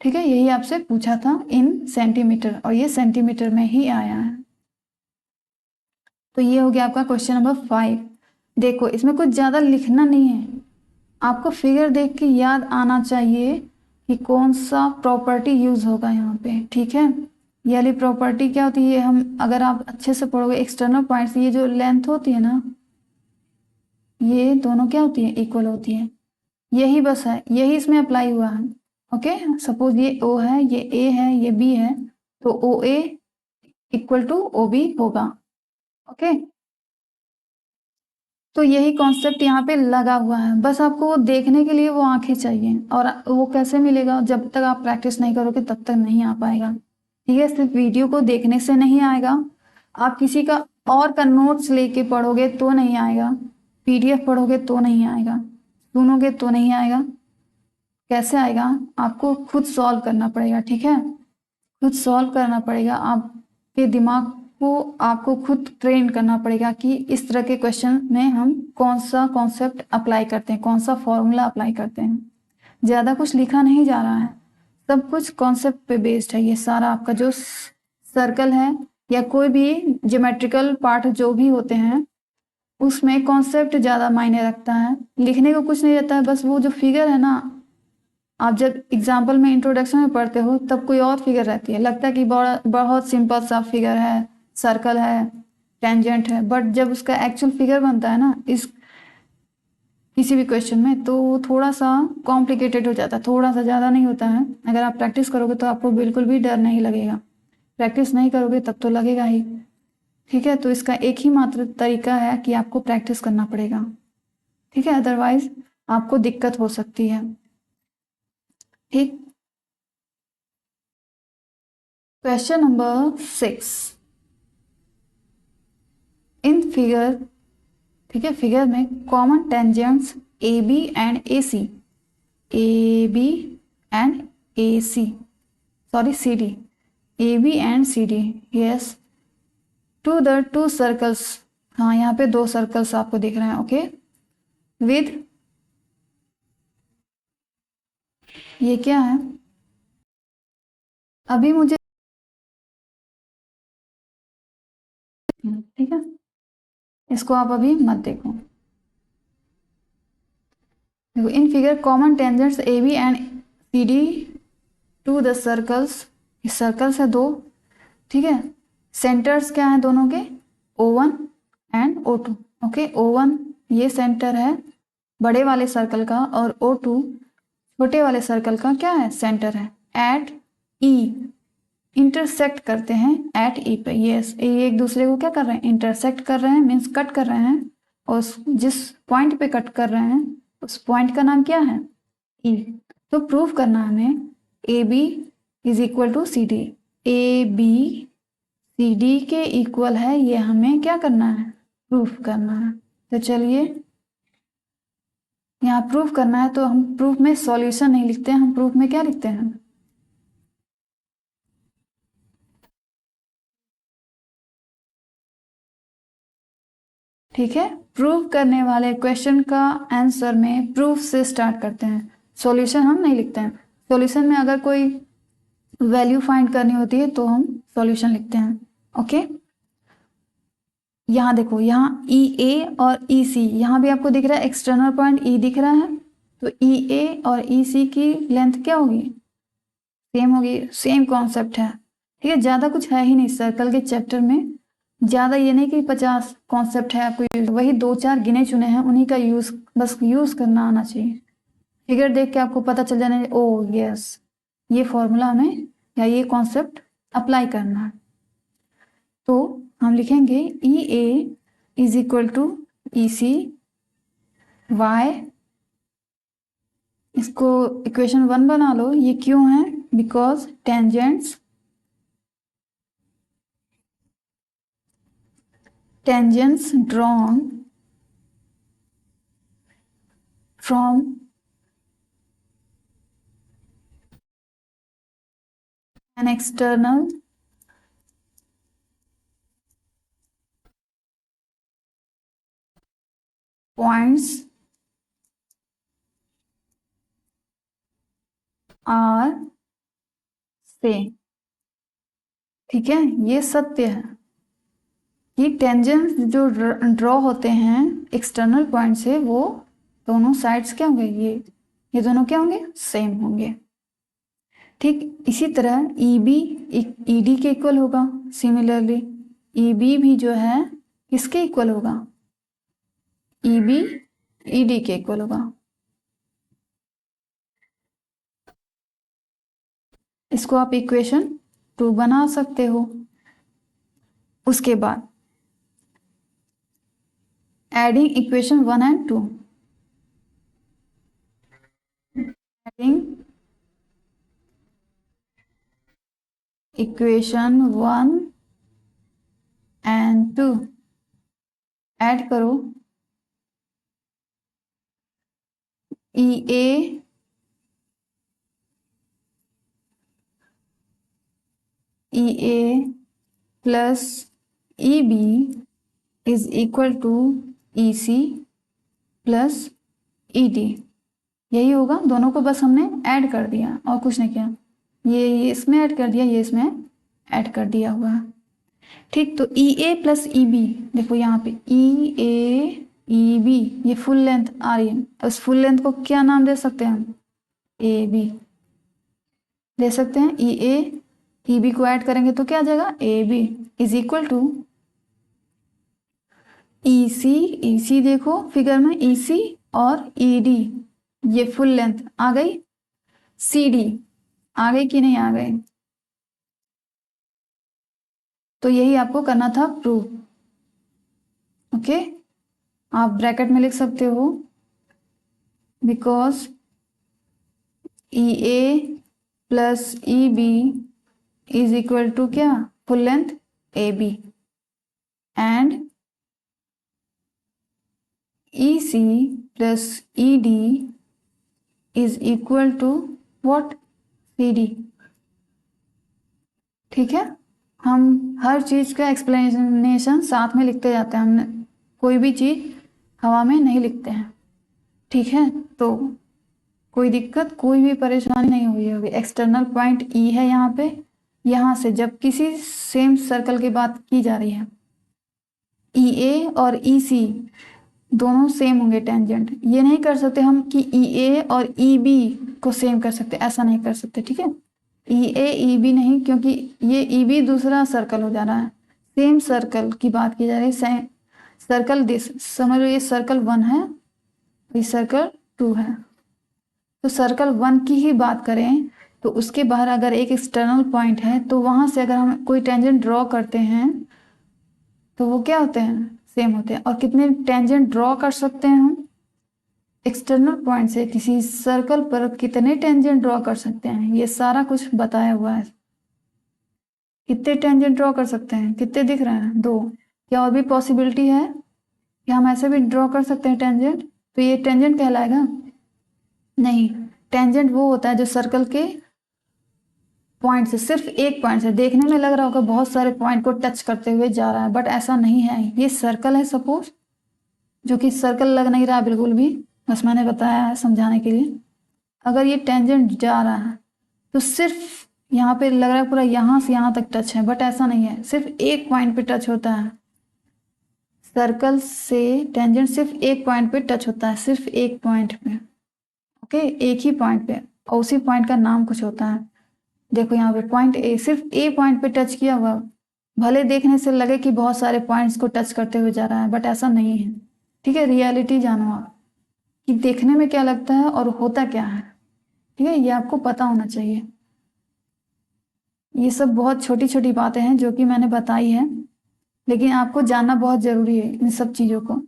ठीक है, यही आपसे पूछा था इन सेंटीमीटर और ये सेंटीमीटर में ही आया है। तो ये हो गया आपका क्वेश्चन नंबर 5। देखो इसमें कुछ ज़्यादा लिखना नहीं है, आपको फिगर देख के याद आना चाहिए कि कौन सा प्रॉपर्टी यूज होगा यहाँ पे। ठीक है, ये वाली प्रॉपर्टी क्या होती है, हम अगर आप अच्छे से पढ़ोगे एक्सटर्नल पॉइंट्स, ये जो लेंथ होती है ना, ये दोनों क्या होती है, इक्वल होती है, यही बस है, यही इसमें अप्लाई हुआ है। ओके, सपोज ये O है, ये A है, ये B है, तो OA इक्वल टू OB होगा। ओके, तो यही कॉन्सेप्ट यहाँ पे लगा हुआ है, बस आपको वो देखने के लिए वो आंखें चाहिए, और वो कैसे मिलेगा, जब तक आप प्रैक्टिस नहीं करोगे तब तक नहीं आ पाएगा। ठीक है, सिर्फ वीडियो को देखने से नहीं आएगा, आप किसी का और का नोट्स लेके पढ़ोगे तो नहीं आएगा, PDF पढ़ोगे तो नहीं आएगा, सुनोगे तो नहीं आएगा। कैसे आएगा, आपको खुद सॉल्व करना पड़ेगा। ठीक है, खुद सॉल्व करना पड़ेगा, आपके दिमाग को आपको खुद ट्रेन करना पड़ेगा कि इस तरह के क्वेश्चन में हम कौन सा कॉन्सेप्ट अप्लाई करते हैं, कौन सा फॉर्मूला अप्लाई करते हैं। ज़्यादा कुछ लिखा नहीं जा रहा है, सब कुछ कॉन्सेप्ट पे बेस्ड है। ये सारा आपका जो सर्कल है या कोई भी ज्योमेट्रिकल पार्ट जो भी होते हैं उसमें कॉन्सेप्ट ज़्यादा मायने रखता है, लिखने को कुछ नहीं रहता है, बस वो जो फिगर है ना, आप जब एग्जाम्पल में इंट्रोडक्शन में पढ़ते हो तब कोई और फिगर रहती है, लगता है कि बहुत सिंपल सा फिगर है, सर्कल है, टेंजेंट है, बट जब उसका एक्चुअल फिगर बनता है ना इस किसी भी क्वेश्चन में तो वो थोड़ा सा कॉम्प्लिकेटेड हो जाता है, थोड़ा सा, ज़्यादा नहीं होता है। अगर आप प्रैक्टिस करोगे तो आपको बिल्कुल भी डर नहीं लगेगा, प्रैक्टिस नहीं करोगे तब तो लगेगा ही। ठीक है, तो इसका एक ही मात्र तरीका है कि आपको प्रैक्टिस करना पड़ेगा। ठीक है, अदरवाइज आपको दिक्कत हो सकती है। ठीक, क्वेश्चन नंबर 6 इन फिगर, ठीक है, फिगर में common tangents A B and A C, A B and A C, sorry C D, A B and C D, yes, to the two circles, हाँ यहाँ पे दो सर्कल्स आपको दिख रहे हैं, ओके, विद, ये क्या है, अभी मुझे, ठीक है, इसको आप अभी मत देखो। देखो, in figure common tangents A B and C D to the circles, ये सर्कल्स है दो, ठीक है, सेंटर्स क्या है दोनों के, O1 and O2, okay, O1 ये सेंटर है बड़े वाले सर्कल का और O2 छोटे वाले सर्कल का क्या है, सेंटर है, एट E, इंटरसेक्ट करते हैं एट E पे, यस, ये एक दूसरे को क्या कर रहे हैं, इंटरसेक्ट कर रहे हैं, मीन्स कट कर रहे हैं, और जिस पॉइंट पे कट कर रहे हैं उस पॉइंट का नाम क्या है, E। तो प्रूव करना है हमें A B is equal to C D, A B C D के इक्वल है, ये हमें क्या करना है, प्रूफ करना है। तो चलिए, यहाँ प्रूफ करना है तो हम प्रूफ में सॉल्यूशन नहीं लिखते हैं, हम प्रूफ में क्या लिखते हैं, ठीक है, प्रूफ करने वाले क्वेश्चन का आंसर में प्रूफ से स्टार्ट करते हैं, सॉल्यूशन हम नहीं लिखते हैं। सॉल्यूशन में अगर कोई वैल्यू फाइंड करनी होती है तो हम सॉल्यूशन लिखते हैं, ओके। यहाँ देखो, यहाँ ई ए और ई सी, यहाँ भी आपको दिख रहा है एक्सटर्नल पॉइंट ई दिख रहा है, तो ई ए और ई सी की लेंथ क्या होगी, सेम होगी, सेम कॉन्सेप्ट है, ठीक है, ज़्यादा कुछ है ही नहीं सर्कल के चैप्टर में, ज़्यादा ये नहीं कि 50 कॉन्सेप्ट है आपको यूज, वही 2-4 गिने चुने हैं, उन्हीं का यूज़, बस यूज़ करना आना चाहिए, फिगर देख के आपको पता चल जाना, ओ यस, ये फॉर्मूला हमें या ये कॉन्सेप्ट अप्लाई करना है। तो हम लिखेंगे E A is equal to E C why, इसको इक्वेशन 1 बना लो, ये क्यों है, because tangents drawn from an external points are same, ठीक है, ये सत्य है कि टेंजेंट्स जो ड्रॉ होते हैं एक्सटर्नल पॉइंट से, वो दोनों साइड्स क्या होंगे, ये दोनों क्या होंगे, सेम होंगे, ठीक। इसी तरह ई बी ई डी के इक्वल होगा, सिमिलरली ई बी भी जो है किसके इक्वल होगा, ई बी ई डी के इक्वल होगा। इसको आप इक्वेशन 2 बना सकते हो। उसके बाद adding equation 1 and 2, adding equation 1 and 2, add करो E A plus E B is equal to E C plus E D, यही होगा, दोनों को बस हमने ऐड कर दिया और कुछ नहीं किया, ये इसमें ऐड कर दिया, ये इसमें ऐड कर दिया हुआ है, ठीक। तो ई ए प्लस ई बी, देखो यहाँ पे ई ए ई बी, ये फुल लेंथ आ रही है, उस फुल लेंथ को क्या नाम दे सकते हैं हम, ए बी दे सकते हैं, ई ए ई बी को ऐड करेंगे तो क्या आ जाएगा, A B is equal to E C देखो फिगर में, ई सी और ई डी, ये फुल लेंथ आ गई, सी डी आ गई कि नहीं आ गई, तो यही आपको करना था प्रूफ, ओके। आप ब्रैकेट में लिख सकते हो because E A plus E B is equal to क्या, full length A B, and E C plus E D is equal to what, C D. ठीक है, हम हर चीज़ का एक्सप्लेनेशन साथ में लिखते जाते हैं, हमने कोई भी चीज़ हवा में नहीं लिखते हैं। ठीक है, तो कोई दिक्कत, कोई भी परेशानी नहीं हुई होगी। एक्सटर्नल पॉइंट ई है यहाँ पे, यहाँ से जब किसी सेम सर्कल की बात की जा रही है, ई ए और ई सी दोनों सेम होंगे टेंजेंट। ये नहीं कर सकते हम कि ई ए और ई बी को सेम कर सकते, ऐसा नहीं कर सकते। ठीक है, ई ए ई बी नहीं, क्योंकि ये ई बी दूसरा सर्कल हो जा रहा है, सेम सर्कल की बात की जा रही है। सर्कल दिस, समझ लो ये सर्कल 1 है, ये सर्कल 2 है। तो सर्कल 1 की ही बात करें तो उसके बाहर अगर एक एक्सटर्नल पॉइंट है तो वहाँ से अगर हम कोई टेंजेंट ड्रॉ करते हैं तो वो क्या होते हैं, सेम होते हैं। और कितने टेंजेंट ड्रॉ कर सकते हैं हम एक्सटर्नल पॉइंट से, किसी सर्कल पर कितने टेंजेंट ड्रॉ कर सकते हैं, ये सारा कुछ बताया हुआ है। कितने टेंजेंट ड्रॉ कर सकते हैं, कितने दिख रहे हैं, 2। क्या और भी पॉसिबिलिटी है कि हम ऐसे भी ड्रॉ कर सकते हैं टेंजेंट, तो ये टेंजेंट कहलाएगा नहीं। टेंजेंट वो होता है जो सर्कल के पॉइंट से, सिर्फ एक पॉइंट से, देखने में लग रहा होगा बहुत सारे पॉइंट को टच करते हुए जा रहा है, बट ऐसा नहीं है। ये सर्कल है सपोज, जो कि सर्कल लग नहीं रहा बिल्कुल भी, बस मैंने बताया है समझाने के लिए। अगर ये टेंजेंट जा रहा है तो सिर्फ यहाँ पे लग रहा है पूरा यहाँ से यहाँ तक टच है, बट ऐसा नहीं है, सिर्फ एक पॉइंट पे टच होता है। सर्कल से टेंजेंट सिर्फ एक पॉइंट पे टच होता है, सिर्फ एक पॉइंट पे। ओके, एक ही पॉइंट पे, और उसी पॉइंट का नाम कुछ होता है। देखो यहाँ पे पॉइंट ए, सिर्फ ए पॉइंट पे टच किया हुआ, भले देखने से लगे कि बहुत सारे पॉइंट्स को टच करते हुए जा रहा है, बट ऐसा नहीं है। ठीक है, रियलिटी जानो आप कि देखने में क्या लगता है और होता क्या है। ठीक है, ये आपको पता होना चाहिए। ये सब बहुत छोटी छोटी बातें हैं जो कि मैंने बताई है, लेकिन आपको जानना बहुत ज़रूरी है इन सब चीज़ों को,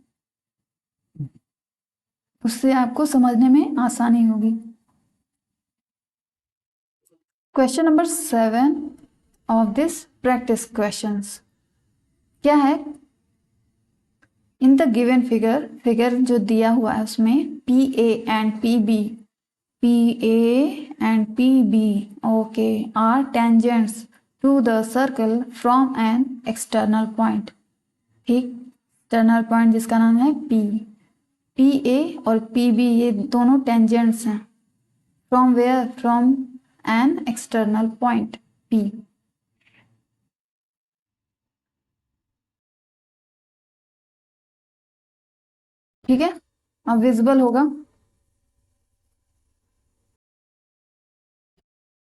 उससे आपको समझने में आसानी होगी। Question number 7 of this practice questions क्या है, इन द गिवन फिगर जो दिया हुआ है उसमें P A and P B, P A and P B okay are tangents to the circle from an external point. ठीक, एक्सटर्नल पॉइंट जिसका नाम है पी, पी ए और पी बी ये दोनों टेंजेंट्स हैं। From where, from an external point P. ठीक है, अब विजिबल होगा,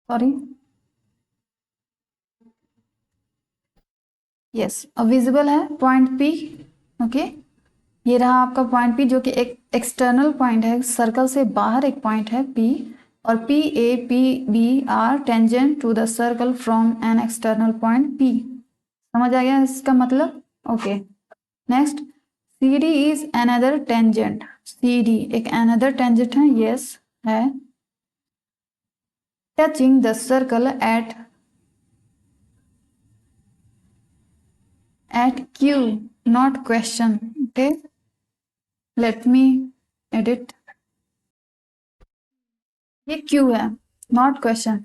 सॉरी, यस, अब विजिबल है पॉइंट पी। ओके, ये रहा आपका पॉइंट पी जो कि एक एक्सटर्नल पॉइंट है, सर्कल से बाहर एक पॉइंट है पी, और P A P B are tangent to the circle from an external point P. समझ आ गया इसका मतलब? Okay, next, C D is another tangent. C D एक अनदर टेंजेंट है, यस है, touching the circle at Q, not question. Okay, let me edit. ये Q है, not question.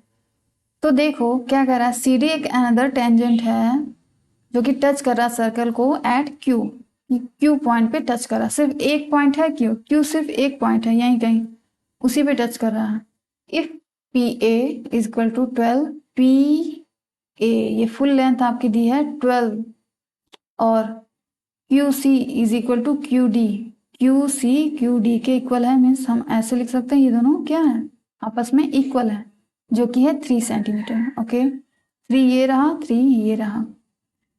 तो देखो क्या कर रहा है, CD एक अनदर टेंजेंट है जो कि टच कर रहा है सर्कल को एट Q, Q पॉइंट पे टच कर रहा है। सिर्फ एक पॉइंट है Q सिर्फ एक पॉइंट है, यहीं कहीं उसी पे टच कर रहा है। If PA is equal to 12, PA ये फुल लेंथ आपकी दी है 12, और QC is equal to QD, QC QD के इक्वल है, मीन्स हम ऐसे लिख सकते हैं ये दोनों क्या है, आपस में इक्वल है, जो कि है 3 सेंटीमीटर। ओके, 3 ये रहा, 3 ये रहा।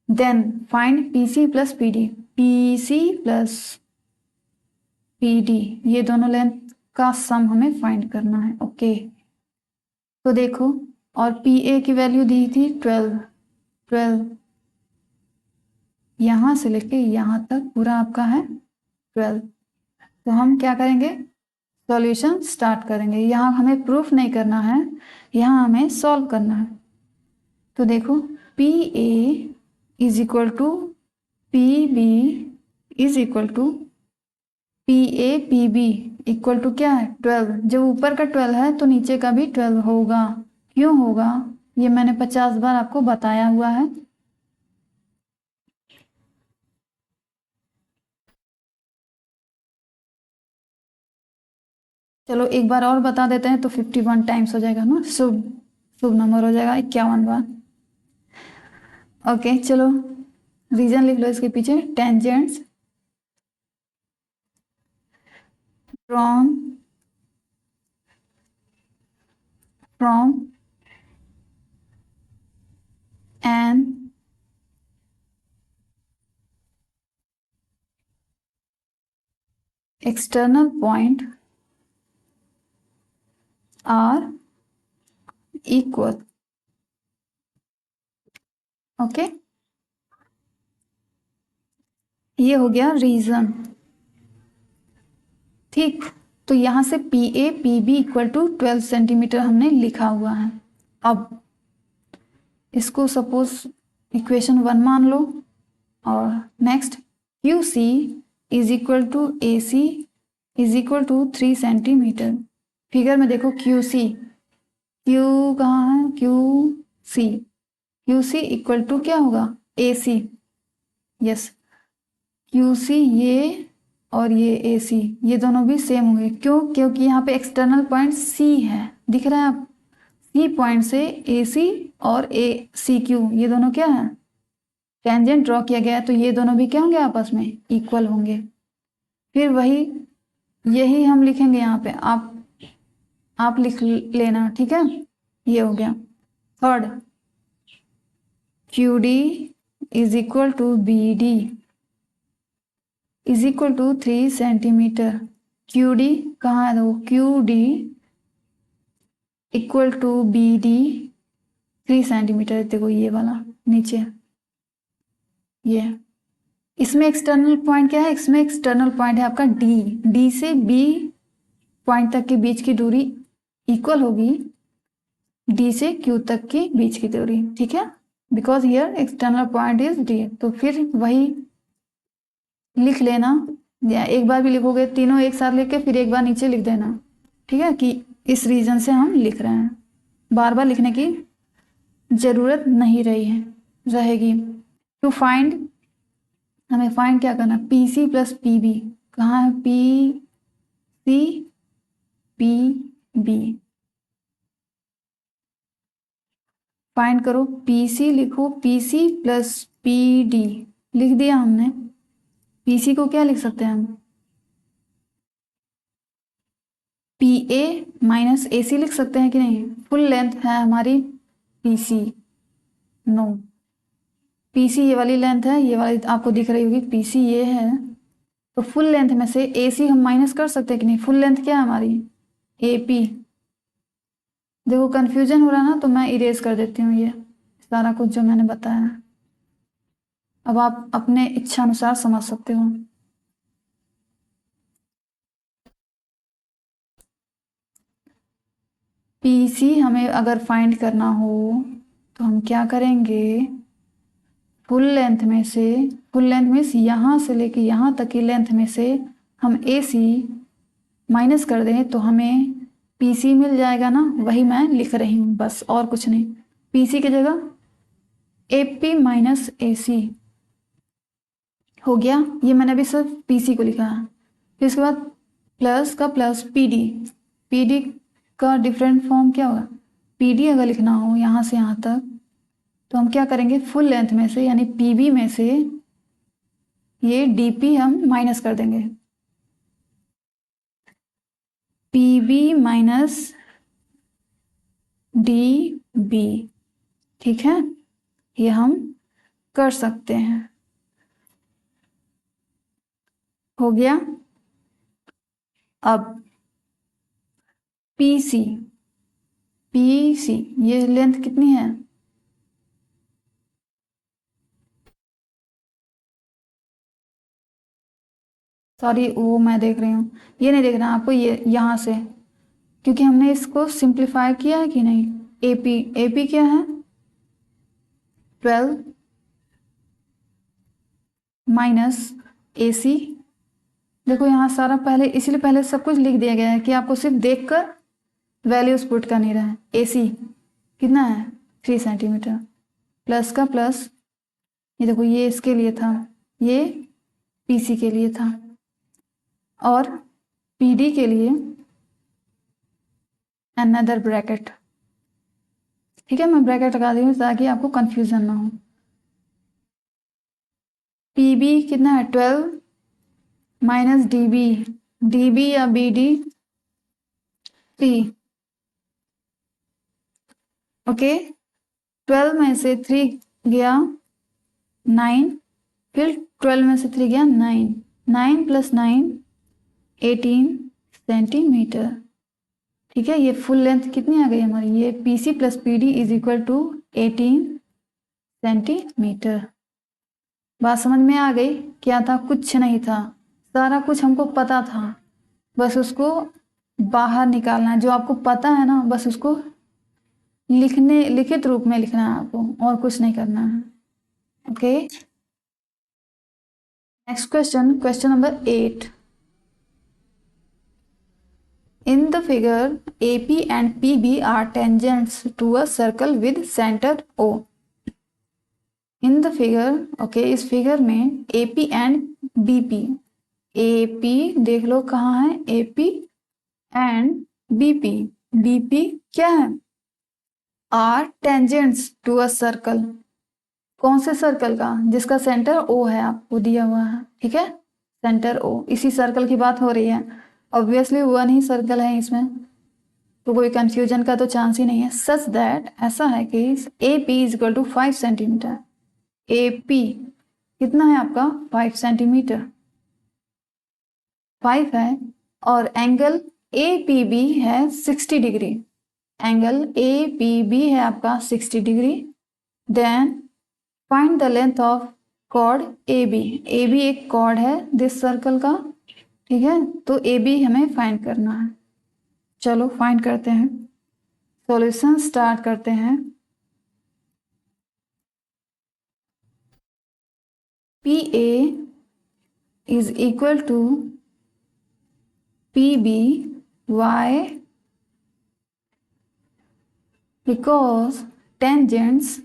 Then find PC plus PD, PC plus PD ये दोनों लेंथ का सम हमें फाइंड करना है। ओके, तो देखो, और PA की वैल्यू दी थी 12, यहाँ से लेके यहाँ तक पूरा आपका है 12। तो हम क्या करेंगे, सॉल्यूशन स्टार्ट करेंगे। यहाँ हमें प्रूफ नहीं करना है, यहाँ हमें सॉल्व करना है। तो देखो P A is equal to P B is equal to P A P B equal to क्या है 12। जब ऊपर का 12 है तो नीचे का भी 12 होगा। क्यों होगा ये मैंने 50 बार आपको बताया हुआ है। चलो एक बार और बता देते हैं तो 51 टाइम्स हो जाएगा ना, शुभ शुभ नंबर हो जाएगा 51 बार। ओके चलो रीजन लिख लो इसके पीछे। Tangents from an external point are equal। Okay ये हो गया रीजन। ठीक, तो यहां से P A P B equal to 12 centimetre हमने लिखा हुआ है। अब इसको सपोज इक्वेशन 1 मान लो और next Q C is equal to A C is equal to 3 centimetre. Figure में देखो क्यू सी, क्यू कहाँ है, क्यू सी इक्वल टू क्या होगा ए सी। यस क्यू सी ये और ये ए सी ये दोनों भी सेम होंगे। क्यों, क्योंकि यहाँ पे एक्सटर्नल पॉइंट सी है, दिख रहा है आप, सी पॉइंट से ए सी और ए सी क्यू ये दोनों क्या है टेंजेंट ड्रॉ किया गया है, तो ये दोनों भी क्या होंगे आपस में इक्वल होंगे। फिर वही यही हम लिखेंगे यहाँ पे, आप लिख लेना, ठीक है। ये हो गया third, Q D is equal to B D is equal to 3 centimetre. Q D कहाँ है, देखो Q D equal to B D 3 centimetre. देखो ये वाला नीचे ये, इसमें एक्सटर्नल पॉइंट क्या है, इसमें एक्सटर्नल पॉइंट है आपका डी। डी से बी पॉइंट तक के बीच की दूरी इक्वल होगी डी से क्यू तक की बीच की दूरी, ठीक है, because here external point is D. तो फिर वही लिख लेना, या एक बार भी लिखोगे तीनों एक साथ लिख के फिर एक बार नीचे लिख देना, ठीक है, कि इस रीजन से हम लिख रहे हैं। बार बार लिखने की ज़रूरत नहीं रहेगी। टू फाइंड, हमें फाइंड क्या करना, P C plus P B. कहाँ है P C P B, find करो। पी सी लिखो, P C plus P D लिख दिया हमने। पी सी को क्या लिख सकते हैं हम, पी ए माइनस ए सी लिख सकते हैं कि नहीं। फुल लेंथ है हमारी P C, no P C ये वाली लेंथ है, ये वाली आपको दिख रही होगी, पी सी ये है। तो फुल लेंथ में से ए सी हम माइनस कर सकते हैं कि नहीं। फुल लेंथ क्या है हमारी ए पी। देखो कन्फ्यूजन हो रहा है ना, तो मैं इरेज कर देती हूँ ये सारा कुछ जो मैंने बताया। अब आप अपने इच्छा अनुसार समझ सकते हो। पी सी हमें अगर फाइंड करना हो तो हम क्या करेंगे, फुल लेंथ में से, फुल लेंथ मीन्स यहाँ से लेके यहाँ तक की लेंथ में से हम ए सी माइनस कर दें तो हमें पी सी मिल जाएगा ना। वही मैं लिख रही हूँ बस, और कुछ नहीं। पी सी की जगह ए पी माइनस ए सी हो गया। ये मैंने अभी सिर्फ पी सी को लिखा है। फिर इसके बाद प्लस का plus P D, P D का डिफरेंट फॉर्म क्या होगा, पी डी अगर लिखना हो यहाँ से यहाँ तक तो हम क्या करेंगे, फुल लेंथ में से यानी पी बी में से ये डी पी हम माइनस कर देंगे। P B minus D B, ठीक है, ये हम कर सकते हैं। हो गया। अब पी सी, पी सी ये लेंथ कितनी है, सॉरी वो मैं देख रही हूँ, ये नहीं देखना आपको, ये यहाँ से, क्योंकि हमने इसको सिंप्लीफाई किया है कि नहीं। AP क्या है 12 माइनस AC। देखो यहाँ सारा पहले, इसीलिए पहले सब कुछ लिख दिया गया है कि आपको सिर्फ देखकर वैल्यूज पुट करनी रहे। AC कितना है 3 सेंटीमीटर, प्लस का प्लस, ये देखो ये इसके लिए था, ये PC के लिए था, और PD के लिए अनदर ब्रैकेट। ठीक है, मैं ब्रैकेट लगा दी हूँ ताकि आपको कंफ्यूजन ना हो। PB कितना है 12 माइनस DB या BD 3। ओके, 12 में से 3 गया 9, फिर 12 में से 3 गया 9, 9 प्लस 9 18 सेंटीमीटर। ठीक है, ये फुल लेंथ कितनी आ गई हमारी, ये PC plus PD is equal to 18 centimetre. बात समझ में आ गई? क्या था, कुछ नहीं था, सारा कुछ हमको पता था, बस उसको बाहर निकालना है। जो आपको पता है ना, बस उसको लिखित रूप में लिखना है आपको, और कुछ नहीं करना है। Okay, next question number 8। In the figure, AP and PB are tangents to a circle with center O. In the figure, okay, इस फिगर में AP and BP, AP देख लो कहाँ है, AP and BP क्या है, are tangents to a circle। कौन से circle का, जिसका सेंटर O है, आपको दिया हुआ है। ठीक है, सेंटर O, इसी सर्कल की बात हो रही है। ऑब्वियसली 1 ही सर्कल है इसमें, तो कोई कंफ्यूजन का तो चांस ही नहीं है। सच दैट, ऐसा है कि AP is equal to 5 centimetre. AP कितना है आपका 5 सेंटीमीटर, 5 है, और एंगल APB है 60 डिग्री। एंगल APB है आपका 60 degree. Then find the length of chord AB। AB एक कॉर्ड है दिस सर्कल का। ठीक है, तो AB हमें फाइंड करना है। चलो फाइंड करते हैं, सॉल्यूशन स्टार्ट करते हैं। PA is equal to PB, why? Because tangents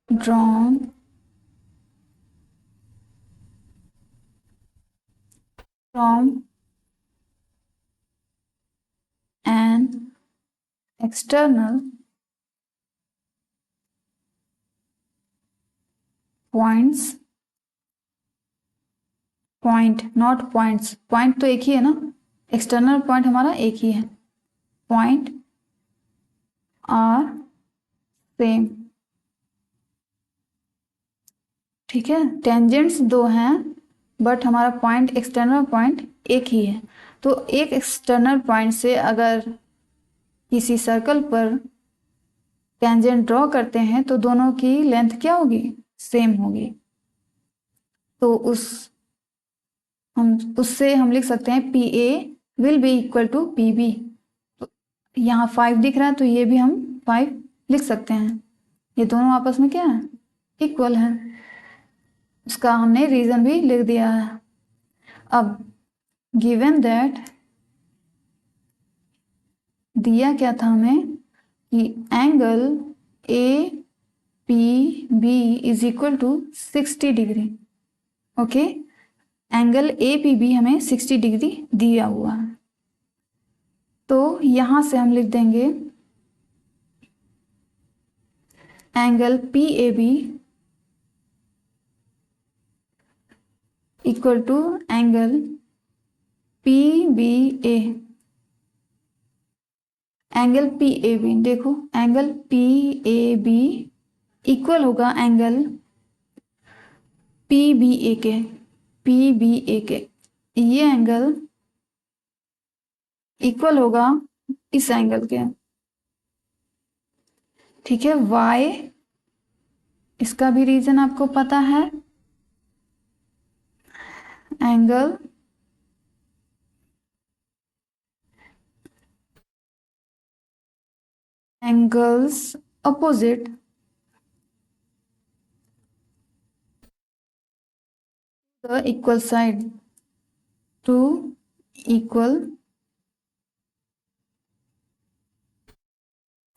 drawn from an external point not points, point तो एक ही है ना, एक्सटर्नल पॉइंट हमारा एक ही है, पॉइंट आर सेम। ठीक है, टेंजेंट्स दो हैं बट हमारा पॉइंट, एक्सटर्नल पॉइंट एक ही है। तो एक एक्सटर्नल पॉइंट से अगर किसी सर्कल पर टेंजेंट ड्रॉ करते हैं तो दोनों की लेंथ क्या होगी, सेम होगी। तो उससे हम लिख सकते हैं PA will be equal to PB। तो यहाँ 5 दिख रहा है तो ये भी हम 5 लिख सकते हैं। ये दोनों आपस में क्या है, इक्वल है। उसका हमने रीजन भी लिख दिया है। अब गिवन दैट, दिया क्या था हमें कि angle APB is equal to 60 degree. Okay, angle APB हमें 60 डिग्री दिया हुआ है। तो यहां से हम लिख देंगे angle PAB equal to angle PBA। Angle PAB देखो, एंगल PAB इक्वल होगा एंगल PBA के। ये एंगल इक्वल होगा इस एंगल के। ठीक है, वाई, इसका भी रीजन आपको पता है, angle angles opposite the equal side to equal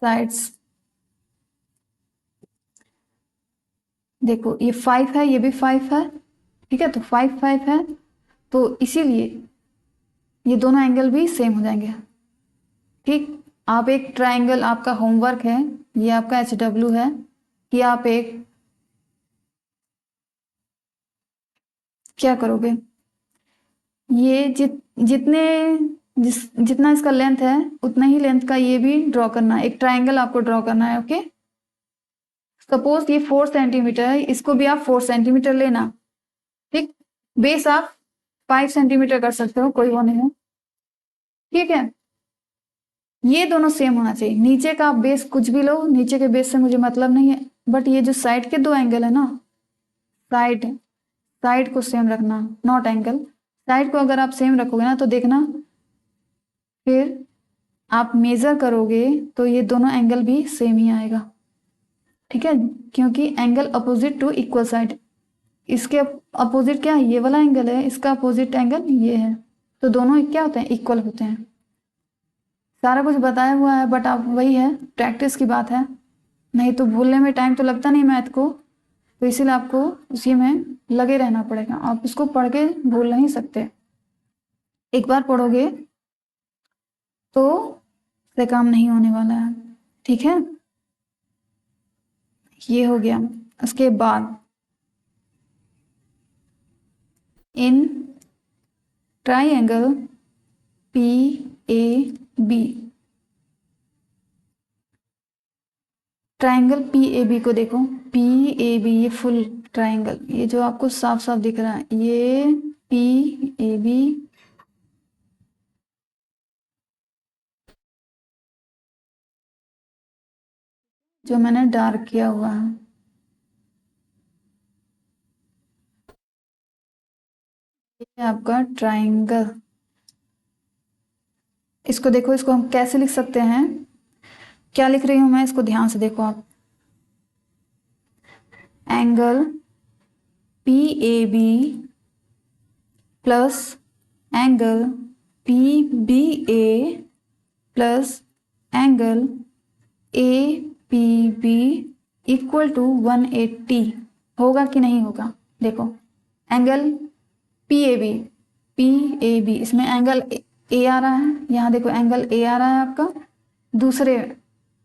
sides। देखो ये 5 है, ये भी 5 है, ठीक है, तो 5 5 है, तो इसीलिए ये दोनों एंगल भी सेम हो जाएंगे। ठीक, आप एक ट्रायंगल, आपका होमवर्क है, ये आपका HW है कि आप एक क्या करोगे, ये जितना इसका लेंथ है उतना ही लेंथ का ये भी ड्रॉ करना है, एक ट्रायंगल आपको ड्रॉ करना है। ओके, सपोज ये 4 सेंटीमीटर है, इसको भी आप 4 सेंटीमीटर लेना। ठीक, बेस आप 5 सेंटीमीटर कर सकते हो, कोई वो नहीं है। ठीक है, ये दोनों सेम होना चाहिए। नीचे का आप बेस कुछ भी लो, नीचे के बेस से मुझे मतलब नहीं है, बट ये जो साइड के दो एंगल है ना, साइड साइड को सेम रखना, नॉट एंगल। साइड को अगर आप सेम रखोगे ना तो देखना, फिर आप मेजर करोगे तो ये दोनों एंगल भी सेम ही आएगा। ठीक है, क्योंकि angle opposite to equal side, इसके अपोजिट क्या है, ये वाला एंगल है, इसका अपोजिट एंगल ये है, तो दोनों क्या होते हैं, इक्वल होते हैं। सारा कुछ बताया हुआ है, बट आप वही है, प्रैक्टिस की बात है, नहीं तो भूलने में टाइम तो लगता नहीं मैथ को, तो इसीलिए आपको उसी में लगे रहना पड़ेगा। आप उसको पढ़ के भूल नहीं सकते, एक बार पढ़ोगे तो से काम नहीं होने वाला है। ठीक है, ये हो गया। उसके बाद in triangle PAB, triangle PAB को देखो, PAB ये फुल ट्राइंगल, ये जो आपको साफ साफ दिख रहा है, ये PAB जो मैंने डार्क किया हुआ है, ये आपका ट्राइंगल। इसको देखो, इसको हम कैसे लिख सकते हैं, क्या लिख रही हूं मैं, इसको ध्यान से देखो आप। Angle PAB plus angle PBA plus angle APB equal to 180 होगा कि नहीं होगा। देखो एंगल PAB इसमें एंगल A आ रहा है, यहाँ देखो एंगल A आ रहा है आपका,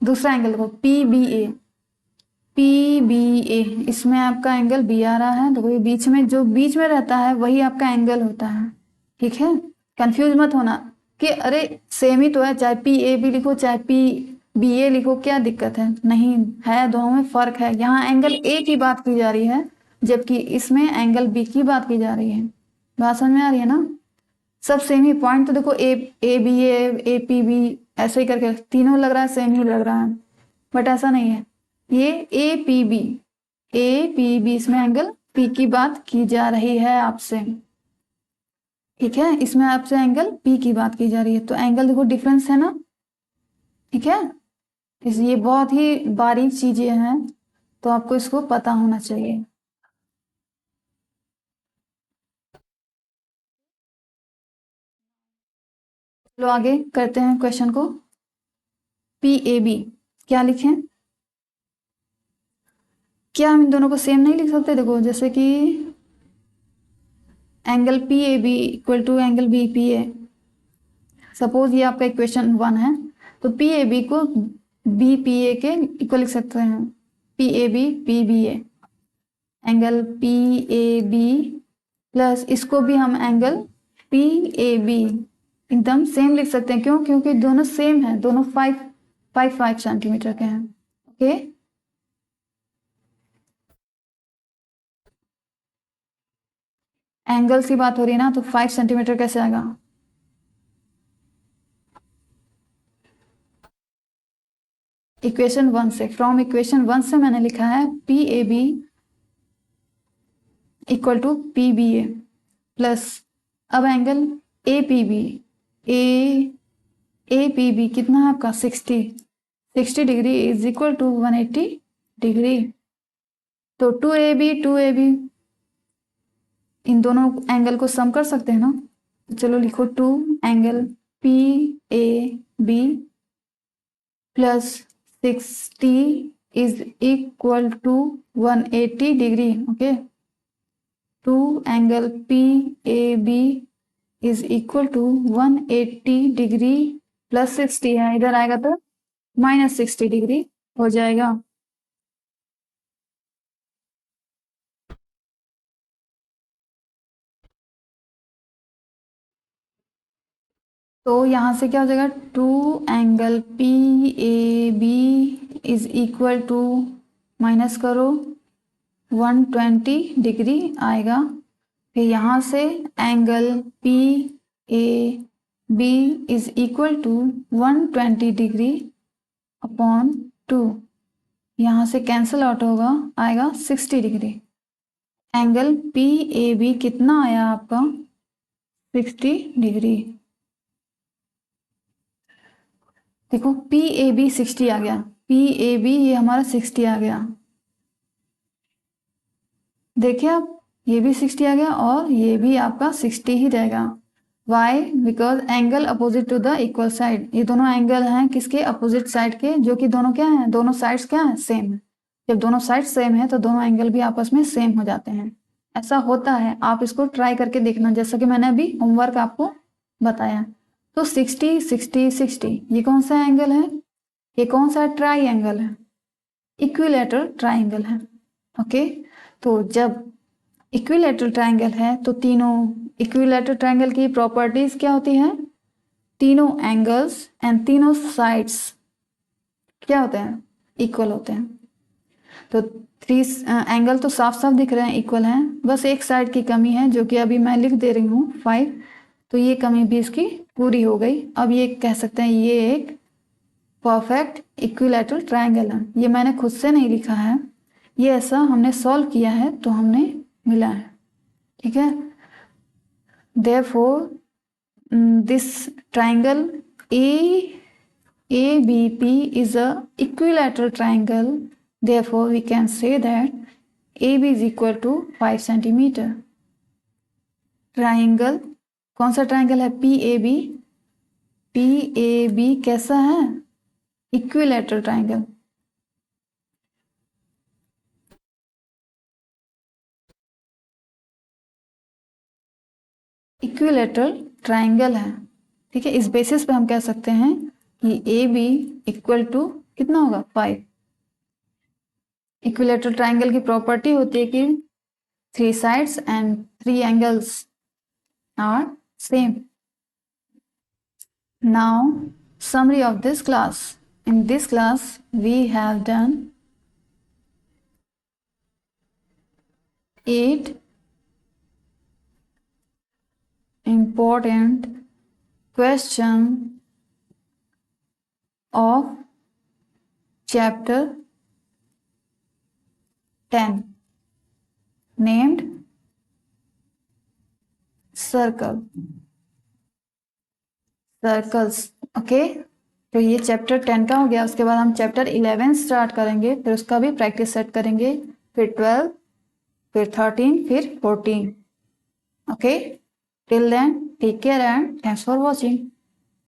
दूसरा एंगल देखो PBA इसमें आपका एंगल B आ रहा है, तो वही बीच में, जो बीच में रहता है वही आपका एंगल होता है। ठीक है, कंफ्यूज मत होना कि अरे सेम ही तो है, चाहे PAB लिखो चाहे PBA लिखो, क्या दिक्कत है, नहीं है, दोनों में फर्क है। यहाँ एंगल A की बात की जा रही है, जबकि इसमें एंगल B की बात की जा रही है। बात समझ में आ रही है ना, सब सेम ही पॉइंट, तो देखो ABA APB ऐसे ही करके तीनों लग रहा है सेम ही लग रहा है, बट ऐसा नहीं है। ये APB इसमें एंगल P की बात की जा रही है आपसे। ठीक है, इसमें आपसे एंगल P की बात की जा रही है, तो एंगल देखो डिफरेंस है ना। ठीक है, ये बहुत ही बारीक चीजें हैं, तो आपको इसको पता होना चाहिए। चलो आगे करते हैं क्वेश्चन को। PAB क्या लिखें, क्या हम इन दोनों को सेम नहीं लिख सकते। देखो जैसे कि angle PAB equal to angle BPA, suppose ये आपका इक्वेशन 1 है, तो PAB को BPA के इक्वल लिख सकते हैं, PAB PBA, angle PAB plus इसको भी हम एंगल PAB एकदम सेम लिख सकते हैं। क्यों, क्योंकि दोनों सेम है, दोनों 5 सेंटीमीटर के हैं। ओके, एंगल्स की बात हो रही है ना, तो 5 सेंटीमीटर कैसे आएगा, इक्वेशन 1 से, फ्रॉम इक्वेशन 1 से मैंने लिखा है PAB equal to PBA। Plus अब एंगल ए पी बी कितना है आपका 60 degree is equal to 180 degree. तो 2AB इन दोनों एंगल को सम कर सकते हैं ना, तो चलो लिखो 2 angle PAB plus 60 is equal to 180 degree. Okay, 2 angle PAB is equal to 180 degree plus 60 है, इधर आएगा तो माइनस 60 डिग्री हो जाएगा। तो यहाँ से क्या हो जाएगा, 2 angle PAB is equal to minus करो 120 डिग्री आएगा। फिर यहाँ से angle PAB is equal to 120 degree upon 2, यहाँ से कैंसिल आउट होगा, आएगा 60 डिग्री। एंगल PAB कितना आया आपका 60 डिग्री। देखो PAB 60 आ गया, PAB ये हमारा 60 आ गया, देखिए आप ये भी 60 आ गया और ये भी आपका 60 ही रहेगा। Why? Because angle opposite to the equal side, ये दोनों एंगल हैं किसके, अपोजिट साइड के, जो कि दोनों क्या हैं, दोनों साइड्स क्या हैं, सेम है। जब दोनों साइड सेम है तो दोनों एंगल भी आपस में सेम हो जाते हैं, ऐसा होता है। आप इसको ट्राई करके देखना, जैसा कि मैंने अभी होमवर्क आपको बताया। तो 60 60 60 ये कौन सा एंगल है, ये कौन सा ट्राई एंगल है, इक्विलैटरल ट्राइंगल है। ओके, तो जब इक्विलैटरल ट्राइंगल है तो तीनों इक्विलैटरल ट्राइंगल की प्रॉपर्टीज क्या होती है, तीनों एंगल्स एंड तीनों साइड्स क्या होते हैं, इक्वल होते हैं। तो 3 एंगल तो साफ साफ दिख रहे हैं, इक्वल हैं, बस एक साइड की कमी है जो कि अभी मैं लिख दे रही हूँ 5, तो ये कमी भी इसकी पूरी हो गई। अब ये कह सकते हैं ये एक परफेक्ट इक्विलैटरल ट्राइंगल है। ये मैंने खुद से नहीं लिखा है, ये ऐसा हमने सॉल्व किया है तो हमने मिला है, ठीक है। Therefore, this triangle ABP is a equilateral triangle. Therefore, we can say that AB is equal to 5 centimeter. Triangle कौन सा ट्राइंगल है, PAB। PAB कैसा है, इक्विलैटरल ट्राइंगल। इक्विलैटरल ट्राइंगल है, ठीक है। इस बेसिस पे हम कह सकते हैं कि AB इक्वल टू कितना होगा 5। इक्विलैटरल ट्राइंगल की प्रॉपर्टी होती है कि 3 sides and 3 angles are same. Now summary of this class. In this class we have done 8 important question of chapter 10 named circles। Okay, तो ये चैप्टर 10 का हो गया। उसके बाद हम चैप्टर 11 स्टार्ट करेंगे, फिर उसका भी प्रैक्टिस सेट करेंगे, फिर 12, फिर 13, फिर 14। Okay, till then take care and thanks for watching.